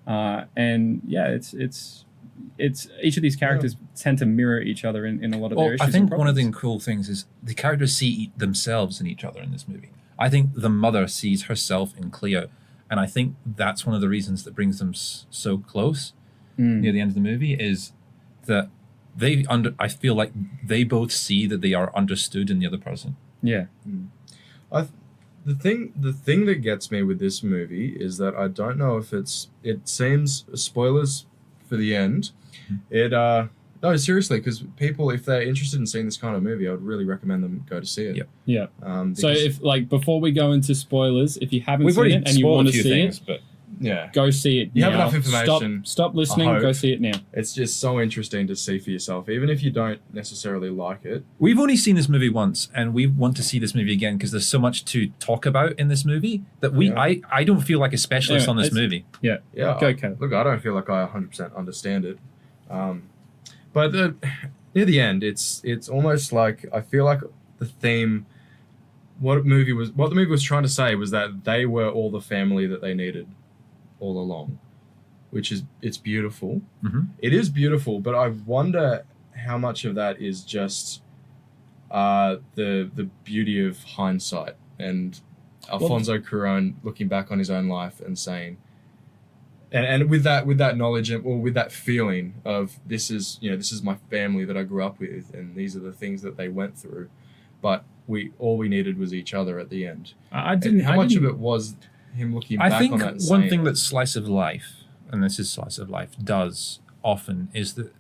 it's each of these characters tend to mirror each other in a lot of their issues. I think one of the cool things is the characters see themselves in each other in this movie. I think the mother sees herself in Cleo. And I think that's one of the reasons that brings them so close near the end of the movie, is that I feel like they both see that they are understood in the other person. Yeah. The thing that gets me with this movie is that I don't know if it seems, spoilers for the end. No, seriously, because people, if they're interested in seeing this kind of movie, I would really recommend them go to see it. Yeah. So if before we go into spoilers, if you haven't seen it and you want to see it, go see it. You have enough information. Stop listening. Go see it now. It's just so interesting to see for yourself, even if you don't necessarily like it. We've only seen this movie once, and we want to see this movie again because there's so much to talk about in this movie that I don't feel like a specialist on this movie. Yeah. Okay. Look, I don't feel like I 100% understand it. But near the end, it's almost like I feel like the theme, what the movie was trying to say was that they were all the family that they needed all along, it's beautiful. It is beautiful, but I wonder how much of that is just the beauty of hindsight and Alfonso Cuarón looking back on his own life and saying. And with that knowledge or with that feeling of this is my family that I grew up with, and these are the things that they went through, but all we needed was each other at the end. How much of it was him looking back on that? I think one thing that Slice of Life, and this is Slice of Life, does often is that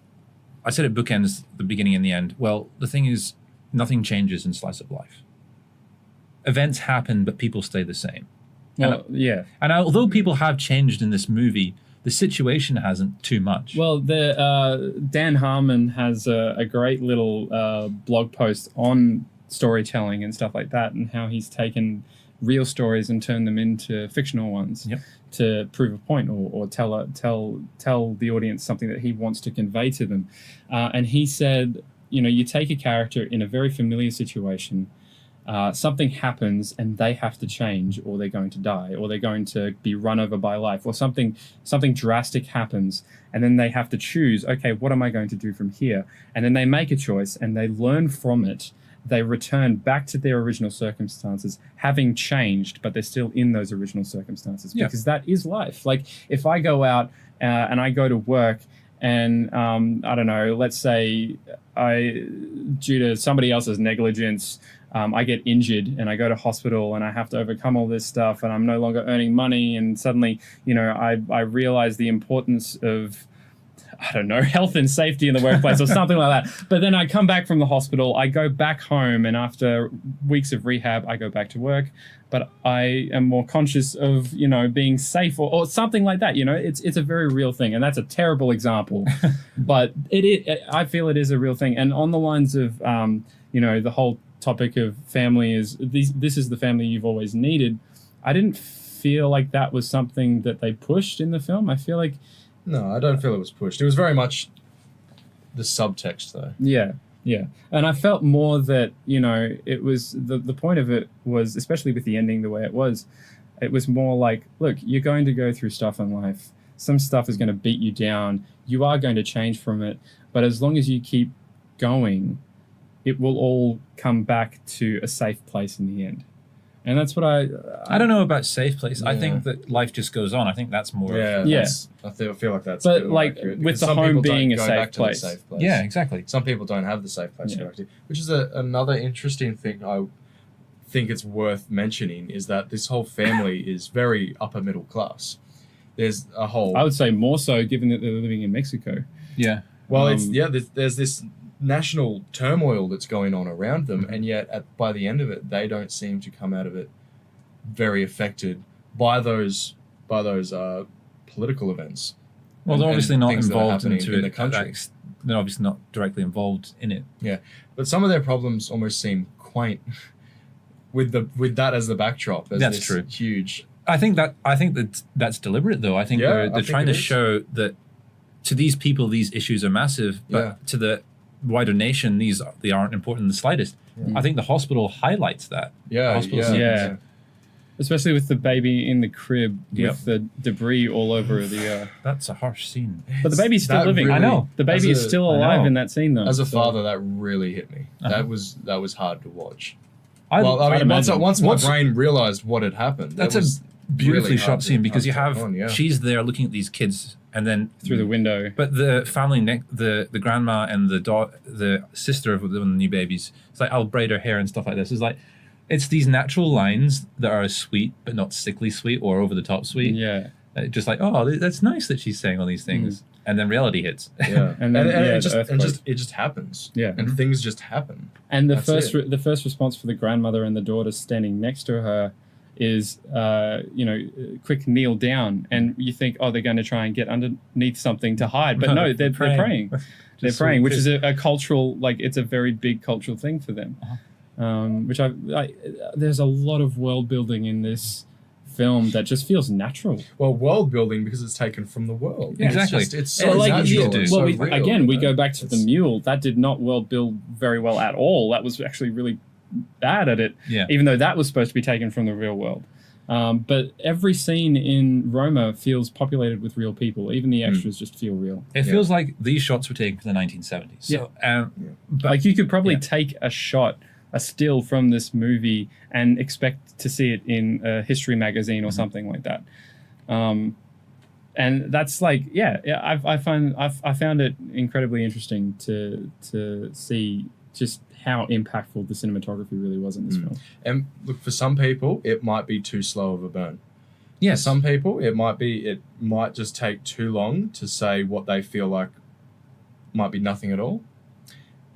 I said it bookends the beginning and the end. Well, the thing is, nothing changes in Slice of Life. Events happen, but people stay the same. Well, and although people have changed in this movie, the situation hasn't too much. Well, Dan Harmon has a great little blog post on storytelling and stuff like that, and how he's taken real stories and turned them into fictional ones to prove a point or tell the audience something that he wants to convey to them. And he said, you take a character in a very familiar situation, something happens and they have to change, or they're going to die, or they're going to be run over by life, or something drastic happens, and then they have to choose, okay, what am I going to do from here? And then they make a choice and they learn from it. They return back to their original circumstances, having changed, but they're still in those original circumstances, because that is life. Like, if I go out and I go to work and I don't know, let's say due to somebody else's negligence, I get injured and I go to hospital and I have to overcome all this stuff and I'm no longer earning money, and suddenly, I realize the importance of, I don't know, health and safety in the workplace or something like that. But then I come back from the hospital, I go back home, and after weeks of rehab, I go back to work. But I am more conscious of, being safe or something like that. It's a very real thing. And that's a terrible example. But I feel it is a real thing. And on the lines of, the whole topic of family is, this is the family you've always needed. I didn't feel like that was something that they pushed in the film. I feel like... No, I don't feel it was pushed. It was very much the subtext, though. Yeah. And I felt more that, it was, the point of it was, especially with the ending the way it was more like, look, you're going to go through stuff in life. Some stuff is going to beat you down. You are going to change from it. But as long as you keep going, it will all come back to a safe place in the end. And that's what I don't know about safe place. I think that life just goes on. I think that's more. I feel like that's. But like with the home being a safe place. Yeah, exactly. Some people don't have the safe place to go to, which is another interesting thing. I think it's worth mentioning is that this whole family is very upper middle class. There's a whole. I would say more so, given that they're living in Mexico. Yeah. Well, there's this national turmoil that's going on around them, and yet by the end of it, they don't seem to come out of it very affected by those political events. Well, they're obviously not involved in the country. They're obviously not directly involved in it. Yeah, but some of their problems almost seem quaint with that as the backdrop. That's true. Huge. I think that's deliberate, though. I think they're trying to show that to these people these issues are massive, but to the wider nation they aren't important in the slightest. I think the hospital highlights that. Yeah. Especially with the baby in the crib with the debris all over the that's a harsh scene, but the baby's still living. Really, I know the baby is still alive in that scene, though. As a father, that really hit me. That was hard to watch. Once my brain realized what had happened, that's a beautifully shot scene, because you have she's there looking at these kids, and then through the window. But the family, the grandma and the sister of one of the new babies, it's like, I'll braid her hair and stuff like this. It's like, it's these natural lines that are sweet but not sickly sweet or over the top sweet. Yeah, just like, oh, that's nice that she's saying all these things, and then reality hits. Yeah, and it just happens. Yeah, and things just happen. And the first response for the grandmother and the daughter standing next to her is, quick, kneel down. And you think, oh, they're going to try and get underneath something to hide. But no, they're praying. They're praying, which is a cultural, it's a very big cultural thing for them. Which there's a lot of world building in this film that just feels natural. Well, world building because it's taken from the world. Yeah, exactly. It's so natural. We go back to the mule. That did not world build very well at all. That was actually really bad at it, even though that was supposed to be taken from the real world. But every scene in Roma feels populated with real people. Even the extras just feel real. It feels like these shots were taken from the 1970s. So, but you could probably take a still from this movie and expect to see it in a history magazine or something like that. And that's I found it incredibly interesting to see just how impactful the cinematography really was in this film. And look, for some people, it might be too slow of a burn. Yes. For some people, it might just take too long to say what they feel like might be nothing at all.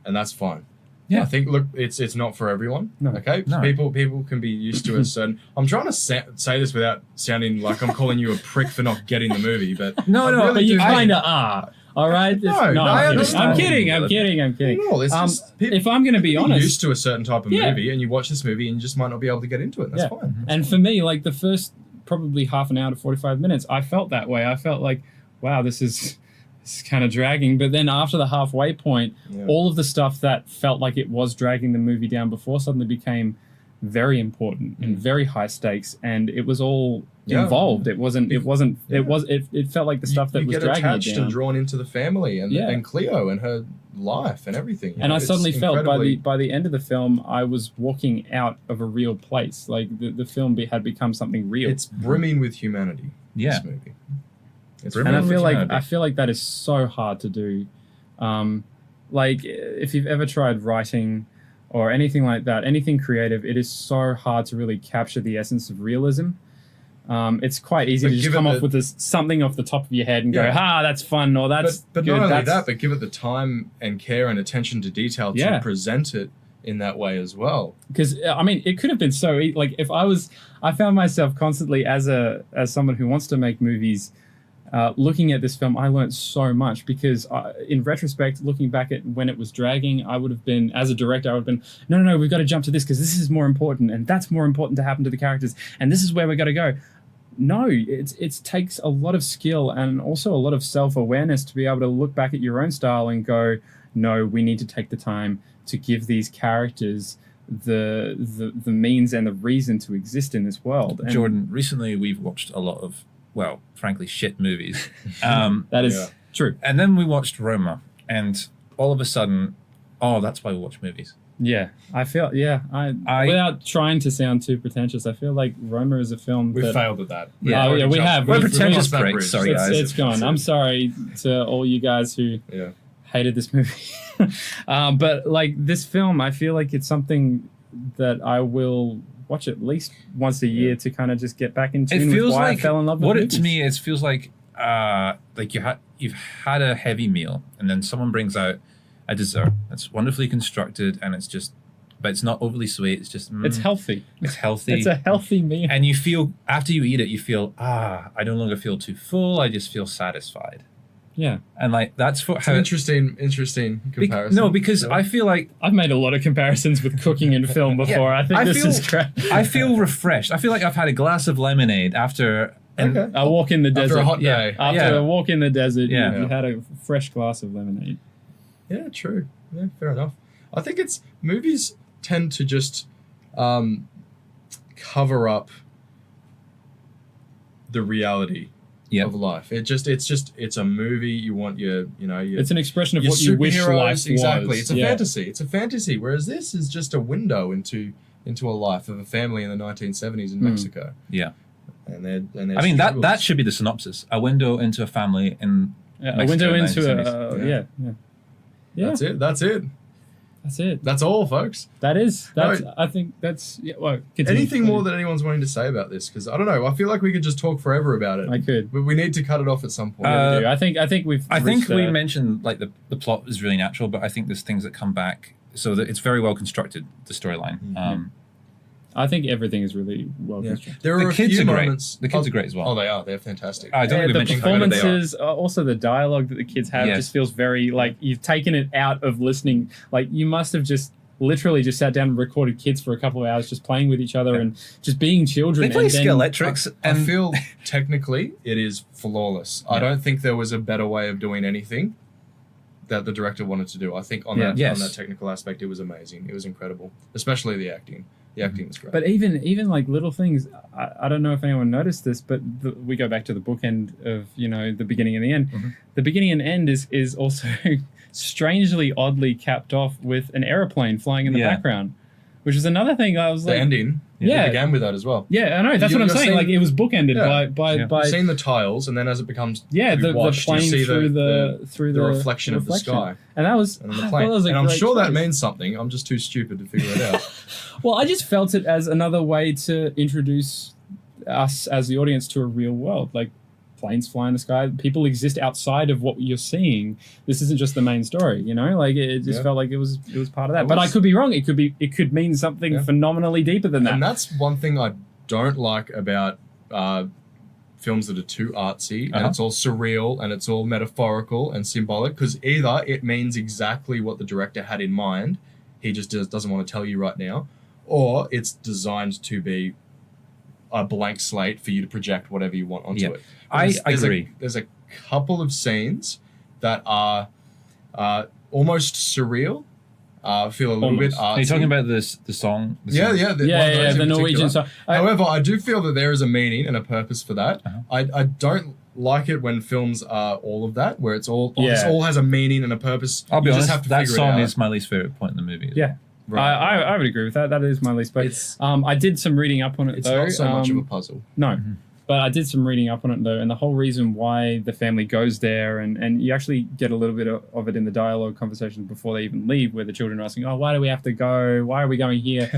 And that's fine. Yeah. I think, look, it's not for everyone. No. Okay? No. People can be used to a certain... I'm trying to say this without sounding like I'm calling you a prick for not getting the movie, but... No, but you kind of are. All right? I understand. I'm kidding. No, it's just... If I'm going to be honest... used to a certain type of movie, and you watch this movie and you just might not be able to get into it. That's fine. And for me, the first probably half an hour to 45 minutes, I felt that way. I felt like, wow, this is kind of dragging. But then after the halfway point, all of the stuff that felt like it was dragging the movie down before suddenly became very important and very high stakes, and it was all involved. It felt like the stuff that you was get dragging attached it down. and drawn into the family and Cleo and her life and everything. And I suddenly felt by the end of the film, I was walking out of a real place. Like the film had become something real. It's brimming with humanity. Yeah. This movie. It's And I brimming with humanity. feel like that is so hard to do. Like if you've ever tried writing or anything like that, anything creative, it is so hard to really capture the essence of realism. It's quite easy to just come up with something off the top of your head and go, that's fun, or that's but good. not only that, but give it the time and care and attention to detail to present it in that way as well. Because I mean, it could have been so like if I found myself constantly as someone who wants to make movies. Looking at this film, I learned so much because in retrospect, looking back at when it was dragging, I would have been, as a director, I would have been, no, we've got to jump to this because this is more important and that's more important to happen to the characters and this is where we got to go. No, it takes a lot of skill and also a lot of self-awareness to be able to look back at your own style and go, no, we need to take the time to give these characters the means and the reason to exist in this world. And Jordan, recently we've watched a lot of, well, frankly, shit movies. That is true. And then we watched Roma, and all of a sudden, that's why we watch movies. Yeah, I feel, I without trying to sound too pretentious, I feel like Roma is a film We failed at that. We have. We're We've pretentious that pricks. bridge. Sorry, guys. It's gone. I'm sorry to all you guys who hated this movie. But like this film, I feel like it's something that I will watch at least once a year to kind of just get back in tune with why I fell in love with movies. To me, it feels like you've had a heavy meal and then someone brings out a dessert that's wonderfully constructed and it's just, but it's not overly sweet. It's just it's healthy. It's healthy. It's a healthy meal. And you feel after you eat it, you feel I no longer feel too full. I just feel satisfied. Yeah, and like that's how interesting comparison. Because I feel like I've made a lot of comparisons with cooking and film before. I think this is great. I feel refreshed. I feel like I've had a glass of lemonade after a walk in the desert. After a hot day. After a walk in the desert, you Yeah. had a fresh glass of lemonade. Yeah, true. Yeah, fair enough. I think movies tend to just cover up the reality of life. It's a movie. You want your it's an expression of what you wish life was. Exactly. It's a fantasy. It's a fantasy. Whereas this is just a window into a life of a family in the 1970s in Mexico. Yeah. And they're I mean that should be the synopsis. A window into a family in Mexico a window in the into 1970s. Yeah. That's it. That's it. That's all, folks. I think that's well. Anything more that anyone's wanting to say about this? Because I don't know. I feel like we could just talk forever about it. I could, but we need to cut it off at some point. I think we mentioned like the plot is really natural, but I think there's things that come back so that it's very well constructed. The storyline. Mm-hmm. I think everything is really well constructed. There are the kids a few are great. moments. The kids are great as well. Oh, they are. They're fantastic. I don't the mention how good they are. performances, also the dialogue that the kids have, just feels very like you've taken it out of listening. Like you must have just literally just sat down and recorded kids for a couple of hours, just playing with each other and just being children. They play Skeletrix. I feel technically it is flawless. I don't think there was a better way of doing anything that the director wanted to do. I think on that technical aspect, it was amazing. It was incredible, especially the acting. The acting was great. But even like little things, I don't know if anyone noticed this, but we go back to the bookend of the beginning and the end. Mm-hmm. The beginning and end is also strangely oddly capped off with an airplane flying in the background, which is another thing. I was the like, ending. It began with that as well. Yeah, I know. That's what I'm saying. Like it was bookended by. You've seen the tiles, and then as it becomes the washed, plane you see through the reflection of the sky, and that was and the plane. And I'm sure that means something. I'm just too stupid to figure it out. Well, I just felt it as another way to introduce us as the audience to a real world. Like planes fly in the sky, people exist outside of what you're seeing. This isn't just the main story, Like it just felt like it was part of that. But I could be wrong. It could mean something phenomenally deeper than that. And that's one thing I don't like about films that are too artsy and it's all surreal and it's all metaphorical and symbolic, because either it means exactly what the director had in mind, he just doesn't want to tell you right now, or it's designed to be a blank slate for you to project whatever you want onto it. I agree. There's a couple of scenes that are almost surreal, feel a little bit Almost. artsy. Are you talking about the song? The Yeah, song? yeah, The Norwegian song. However, I do feel that there is a meaning and a purpose for that. Uh-huh. I don't like it when films are all of that, where it's all this Yeah. all has a meaning and a purpose. I'll be You honest, just have to that figure it song out. is my least favorite point in the movie. Yeah. Right. I would agree with that. That is my least favorite. It's I did some reading up on it it's though. not so much of a puzzle. No. But I did some reading up on it though, and the whole reason why the family goes there, and you actually get a little bit of it in the dialogue conversations before they even leave, where the children are asking, "Oh, why do we have to go? Why are we going here?"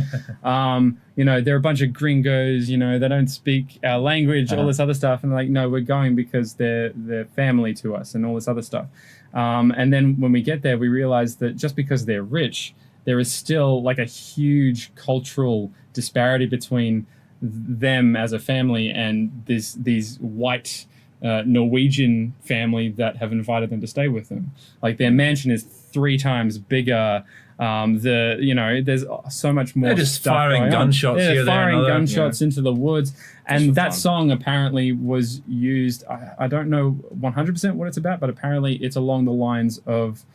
They're a bunch of gringos. They don't speak our language, all this other stuff, and they're like, "No, we're going because they're family to us," and all this other stuff. And then when we get there, we realize that just because they're rich, there is still like a huge cultural disparity between them as a family and these white Norwegian family that have invited them to stay with them. Like their mansion is 3 times bigger. There's so much more. They're just stuff firing going on. gunshots They're here, there, firing and other. gunshots into the woods, and for that fun. song apparently was used. I don't know 100% what it's about, but apparently it's along the lines of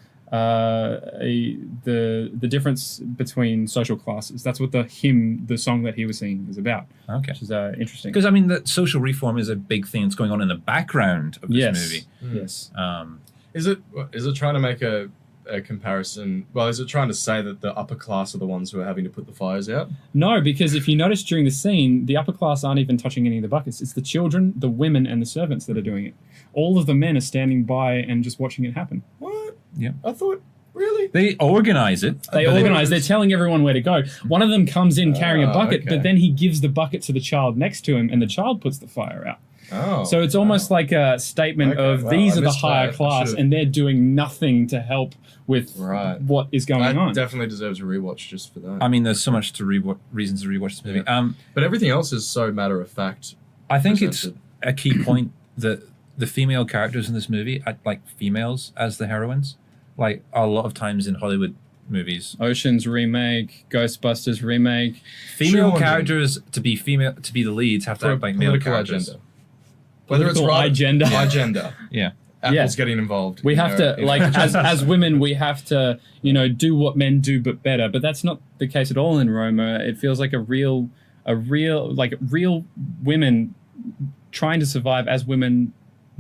the difference between social classes. That's what the song that he was singing is about. Okay. Which is interesting. Because, that social reform is a big thing that's going on in the background of this movie. Yes. Is it trying to make a comparison? Well, is it trying to say that the upper class are the ones who are having to put the fires out? No, because if you notice during the scene, the upper class aren't even touching any of the buckets. It's the children, the women, and the servants that are doing it. All of the men are standing by and just watching it happen. What? Yeah. I thought, really? They organize it. They but organize. They're telling everyone where to go. One of them comes in carrying a bucket, okay. but then he gives the bucket to the child next to him, and the child puts the fire out. Oh. So it's almost like a statement Okay, of wow, these I are the missed higher that. I class, should've- and they're doing nothing to help with Right. what is going That on. definitely deserves a rewatch just for that. there's so much reasons to rewatch this movie. But everything else is so matter of fact. I think it's presented. a key point that the female characters in this movie, like females as the heroines, like a lot of times in Hollywood movies, Ocean's remake, Ghostbusters remake. female Shoehorned in. characters to be the leads have to For a act like male political characters. agenda. Whether it's Political right agenda. agenda. Yeah. Apple's Yeah. getting involved. We in have their- to, like, as women, we have to, do what men do, but better. But that's not the case at all in Roma. It feels like real women trying to survive as women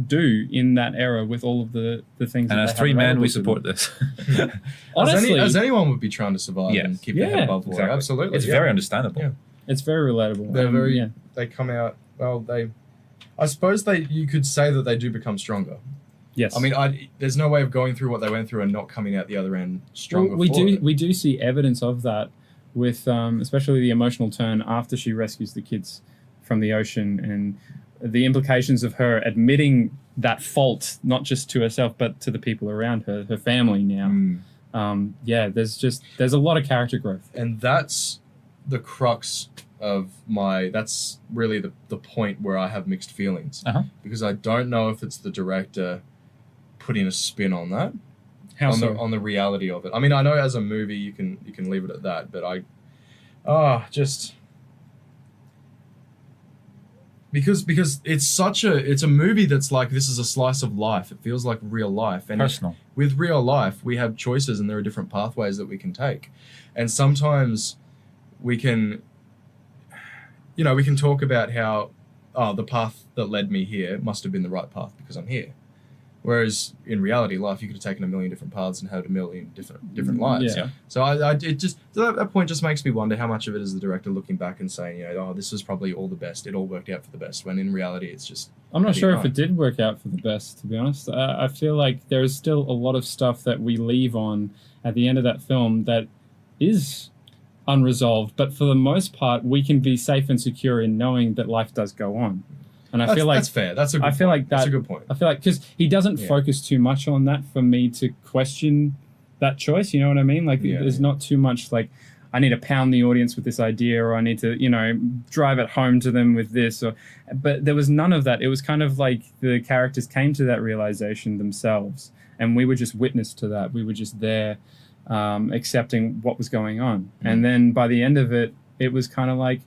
do in that era with all of the things. And that as they have 3 men, available we to them. support this. Honestly, as anyone would be trying to survive Yes. and keep their head Yeah, above water. Exactly. Absolutely. It's yeah. very understandable. Yeah. it's very relatable. They're very. yeah. They come out. Well, I suppose you could say that they do become stronger. Yes. I mean, there's no way of going through what they went through and not coming out the other end stronger. we for do it. we do see evidence of that with especially the emotional turn after she rescues the kids from the ocean and the implications of her admitting that fault, not just to herself but to the people around her family now. There's a lot of character growth. And that's the crux of that's really the point where I have mixed feelings. Uh-huh. Because I don't know if it's the director putting a spin on that. How on so? on the reality of it. I mean, I know as a movie you can leave it at that, but because it's a movie that's like, this is a slice of life. It feels like real life, and Personal. with real life we have choices and there are different pathways that we can take, and sometimes we can talk about how the path that led me here must have been the right path because I'm here. Whereas in reality, life, you could have taken a million different paths and had a million different lives. Yeah. So that point just makes me wonder how much of it is the director looking back and saying, this was probably all the best. It all worked out for the best. When in reality, it's just. I'm not sure if right. it did work out for the best, to be honest. I feel like there is still a lot of stuff that we leave on at the end of that film that is unresolved. But for the most part, we can be safe and secure in knowing that life does go on. And I feel like that's fair. That's a good I feel point. like That's a that- good point. I feel like because he doesn't Yeah. focus too much on that for me to question that choice. You know what I mean? Like Yeah. there's not too much like I need to pound the audience with this idea or I need to drive it home to them with this but there was none of that. It was kind of like the characters came to that realization themselves and we were just witness to that. We were just there accepting what was going on. And then by the end of it, it was kind of like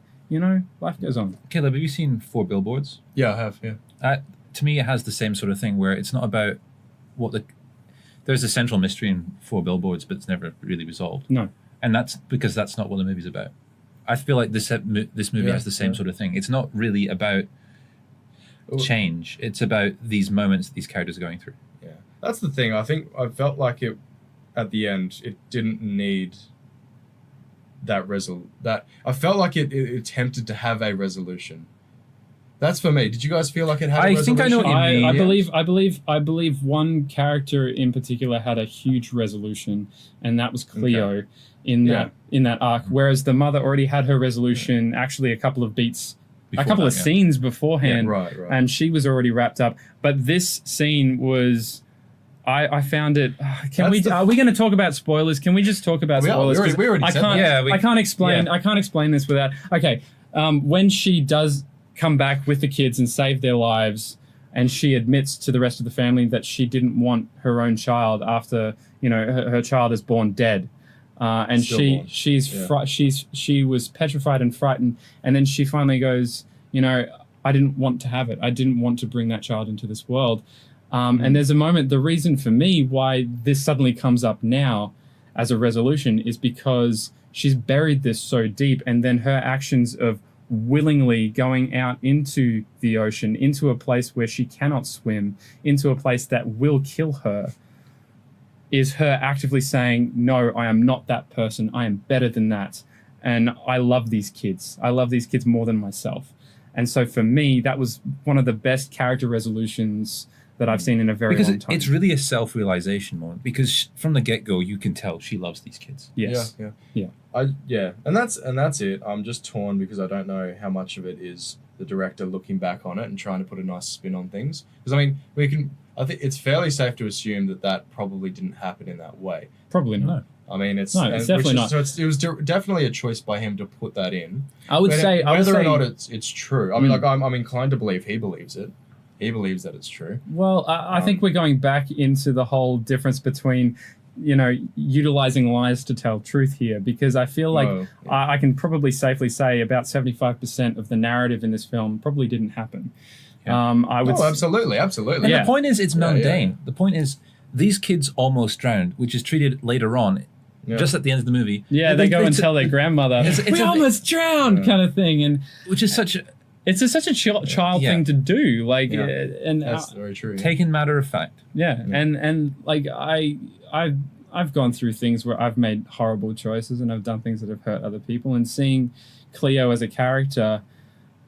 life goes on. Caleb, have you seen 4 Billboards? Yeah, I have. Yeah. To me, it has the same sort of thing where it's not about there's a central mystery in 4 Billboards, but it's never really resolved. No. And that's because that's not what the movie's about. I feel like this movie has the same sort of thing. It's not really about change. It's about these moments these characters are going through. Yeah, that's the thing. I think I felt like it at the end. It didn't need that I felt like it attempted to have a resolution. That's for me. Did you guys feel like it had a resolution? I think I know what you mean. I believe one character in particular had a huge resolution, and that was Cleo in that arc. Whereas the mother already had her resolution actually a couple of scenes beforehand, right. and she was already wrapped up. But this scene was. I found it. Are we going to talk about spoilers? Can we just talk about spoilers? We already said that. I can't explain. I can't explain this without. Okay, when she does come back with the kids and save their lives, and she admits to the rest of the family that she didn't want her own child after her child is born dead, and she was petrified and frightened, and then she finally goes, I didn't want to have it. I didn't want to bring that child into this world. And there's a moment, the reason for me why this suddenly comes up now as a resolution is because she's buried this so deep, and then her actions of willingly going out into the ocean, into a place where she cannot swim, into a place that will kill her, is her actively saying, no, I am not that person. I am better than that. And I love these kids. I love these kids more than myself. And so for me, that was one of the best character resolutions that I've seen in a very long time. It's really a self-realization moment, because from the get-go you can tell she loves these kids. Yes. Yeah. And that's it. I'm just torn because I don't know how much of it is the director looking back on it and trying to put a nice spin on things. Because I think it's fairly safe to assume that probably didn't happen in that way. Probably not. I mean, it's definitely not. So it was definitely a choice by him to put that in. I would say whether or not it's true. I mean, I'm inclined to believe he believes it. He believes that it's true. Well, I think we're going back into the whole difference between, utilizing lies to tell truth here, because I feel like I can probably safely say about 75% of the narrative in this film probably didn't happen. Yeah. Absolutely. And the point is, it's mundane. Yeah. The point is, these kids almost drowned, which is treated later on, just at the end of the movie. Yeah, they go and tell their grandmother, we almost drowned, kind of thing. And which is such a... It's such a child thing to do, and that's very true. Taken matter of fact. Yeah. And like I've gone through things where I've made horrible choices and I've done things that have hurt other people. And seeing Cleo as a character,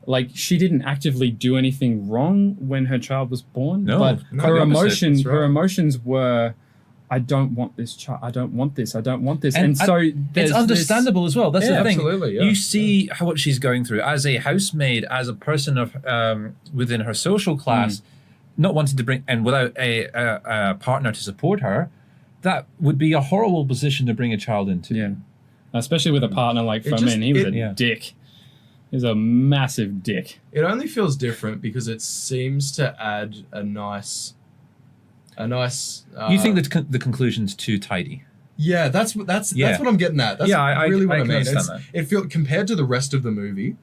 like she didn't actively do anything wrong when her child was born, but her emotions were, I don't want this child. I don't want this. I don't want this. And so it's understandable as well. That's the thing. Absolutely, you see what she's going through as a housemaid, as a person of within her social class, not wanting to bring, and without a partner to support her, that would be a horrible position to bring a child into. Yeah, especially with a partner like Fomin. He was a dick. He was a massive dick. It only feels different because it seems to add a nice. You think that the conclusion's too tidy? Yeah, that's what I'm getting at. That's really what I mean. It feels, compared to the rest of the movie,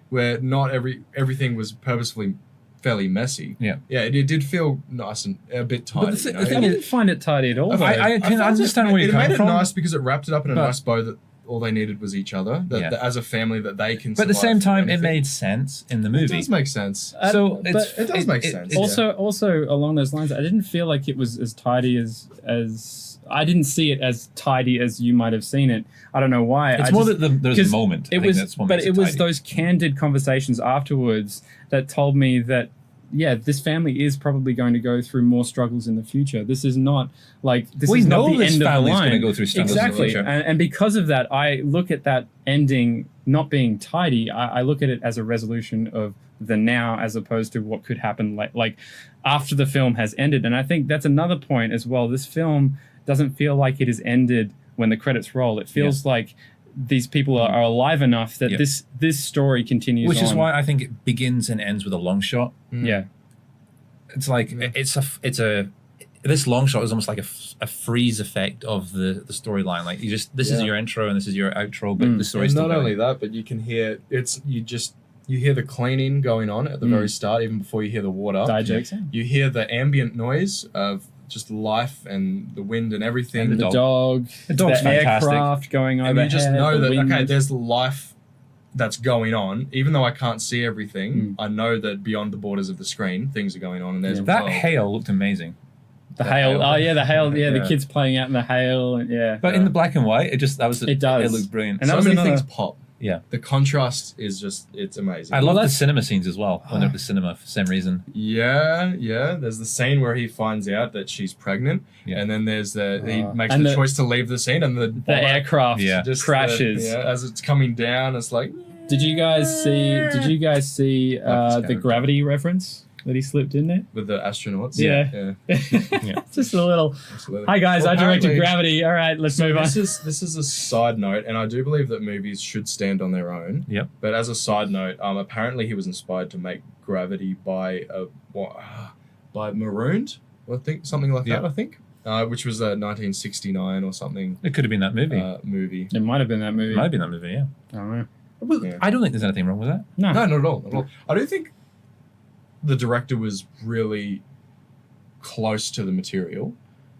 where not everything was purposefully fairly messy. Yeah, it did feel nice and a bit tidy. But I didn't find it tidy at all. I can understand where you're coming from. It made it nice because it wrapped it up in a nice bow that all they needed was each other. That as a family that they can. But at the same time, it made sense in the movie. It does make sense. It does make sense. Also along those lines, I didn't feel like it was as tidy as I didn't see it as tidy as you might have seen it. I don't know why. It's more that there's a moment. It was those candid conversations afterwards that told me that this family is probably going to go through more struggles in the future. This is not like this is not the end of the line. Going to go through struggles in the future. And because of that, I look at that ending not being tidy. I look at it as a resolution of the now, as opposed to what could happen like after the film has ended. And I think that's another point as well. This film doesn't feel like it is ended when the credits roll. It feels like these people are alive enough that this story continues Which on. is why I think it begins and ends with a long shot. Yeah. It's like, this long shot is almost like a freeze effect of the storyline. Like this is your intro and this is your outro, but the story's still not going. Only that, but you can hear, you hear the cleaning going on at the very start, even before you hear the water. Digex. You hear the ambient noise of just life and the wind and everything. And The dog, The dog's fantastic. aircraft going And overhead. you just know the that, wind. okay, there's life that's going on. Even though I can't see everything, I know that beyond the borders of the screen, things are going on. And there's a That world. hail looked amazing. The hail. Oh yeah, the hail. Yeah, Yeah. the kids playing out in the hail. And yeah. But in the black and white, it does. It does. It looked brilliant. And that So was many another- things pop. Yeah. The contrast is just, it's amazing. I love the that's- cinema scenes as well. When they're at the cinema for the same reason. Yeah. There's the scene where he finds out that she's pregnant, Yeah. and then there's he makes and the the- choice to leave the scene, and the aircraft Yeah. just crashes. as it's coming down. It's like, Did you guys see? character. The gravity reference that he slipped in there? with the astronauts. Yeah. yeah, Just a little. absolutely. Hi guys, Well, I directed apparently- Gravity. All right, let's move on. This is a side note, and I do believe that movies should stand on their own. Yep. But as a side note, apparently he was inspired to make Gravity by Marooned, I think, something like that. Yeah. I think, which was a 1969 or something It could have been that movie. movie. It might have been that movie. It might have been that movie, yeah. I don't know. Yeah. I don't think there's anything wrong with that. No. No, not at all. Not at all. I do think the director was really close to the material,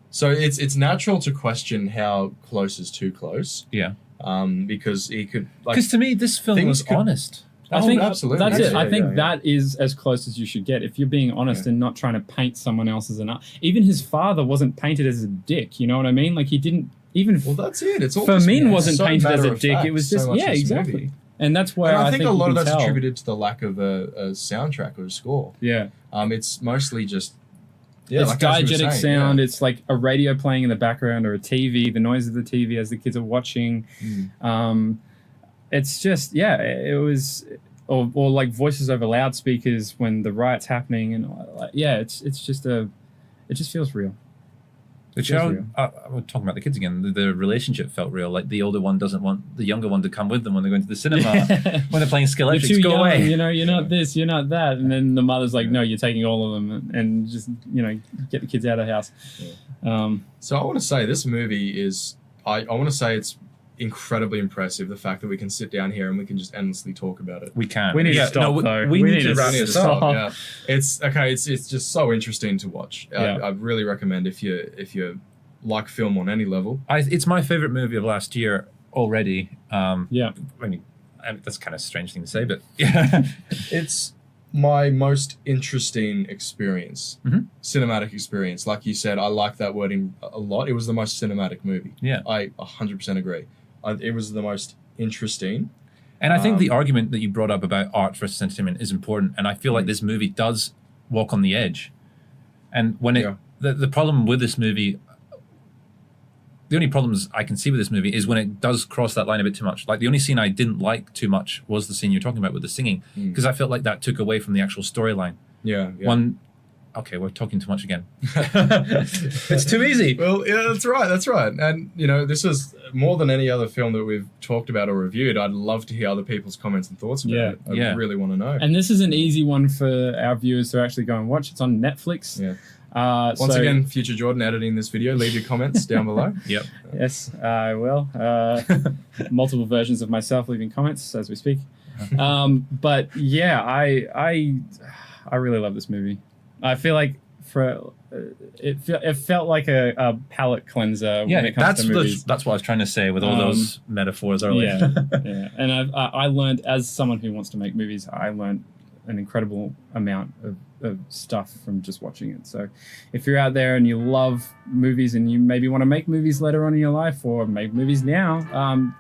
so it's natural to question how close is too close. Yeah. Because he could like. Because to me, this film things was could- honest. I Oh, think absolutely. that's it. Yeah, I think yeah. that is as close as you should get if you're being honest and not trying to paint someone else as an. Even his father wasn't painted as a dick. You know what I mean? Like he didn't even. Well, that's it. It's all just Fermin wasn't so painted as matter a of dick. fact, It was so just much yeah, of this exactly. movie. And that's where And I think a you lot can of that's tell. attributed to the lack of a soundtrack or a score. Yeah, It's mostly just it's like as you were diegetic saying, sound. yeah. It's like a radio playing in the background or a TV. The noise of the TV as the kids are watching. It's just it was. Or like voices over loudspeakers when the riot's happening, and it just feels real. The feels child, real. we're talking about the kids again. The relationship felt real. Like the older one doesn't want the younger one to come with them when they're going to the cinema. When they're playing You're Skeletrix, too go young, away. you know. You're not this, you're not that, and then the mother's like, "No, you're taking all of them, and just get the kids out of the house." So I want to say this movie is. I want to say it's incredibly impressive. The fact that we can sit down here and we can just endlessly talk about it. We can. We need to stop, though. We need to to wrap We need this to up. stop, yeah. It's okay. It's just so interesting to watch. Yeah. I really recommend if you like film on any level. It's my favorite movie of last year already. Yeah, I mean, that's kind of a strange thing to say, but yeah. It's my most interesting experience, cinematic experience. Like you said, I like that wording a lot. It was the most cinematic movie. Yeah. I 100% agree. It was the most interesting. And I think the argument that you brought up about art versus entertainment is important. And I feel like this movie does walk on the edge. And when the problem with this movie, the only problems I can see with this movie is when it does cross that line a bit too much. Like the only scene I didn't like too much was the scene you're talking about with the singing, because I felt like that took away from the actual storyline. Yeah. Okay, we're talking too much again. It's too easy. Well, yeah, that's right. That's right. And, this is more than any other film that we've talked about or reviewed. I'd love to hear other people's comments and thoughts about it. I really want to know. and this is an easy one for our viewers to actually go and watch. It's on Netflix. Yeah. Once again, future Jordan editing this video, leave your comments down below. Yep. Yes, I will. Multiple versions of myself leaving comments as we speak. But yeah, I really love this movie. I feel like it felt like a palate cleanser when it comes to movies. That's what I was trying to say with all those metaphors earlier. Yeah. And I learned, as someone who wants to make movies, I learned an incredible amount of stuff from just watching it. So if you're out there and you love movies and you maybe want to make movies later on in your life or make movies now,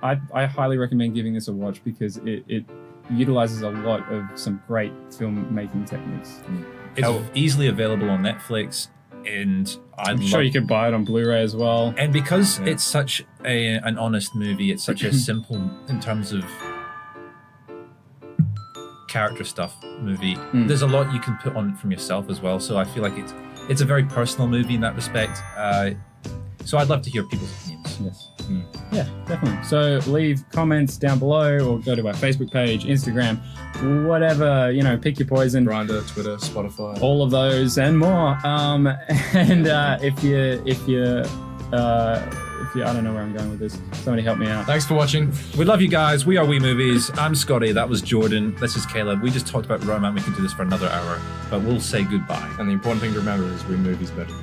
I highly recommend giving this a watch because it utilizes a lot of some great filmmaking techniques. It's easily available on Netflix, and I'm sure you could buy it on Blu-ray as well. And because it's such an honest movie, it's such a simple in terms of character stuff movie. There's a lot you can put on it from yourself as well. So I feel like it's a very personal movie in that respect. So I'd love to hear people's opinions. Yes. Yeah, definitely. So leave comments down below or go to our Facebook page, Instagram, whatever, pick your poison. Grindr, Twitter, Spotify. All of those and more. If you I don't know where I'm going with this. Somebody help me out. Thanks for watching. We love you guys. We are We Movies. I'm Scotty. That was Jordan. This is Caleb. We just talked about Roma. We can do this for another hour, but we'll say goodbye. And the important thing to remember is we movies better.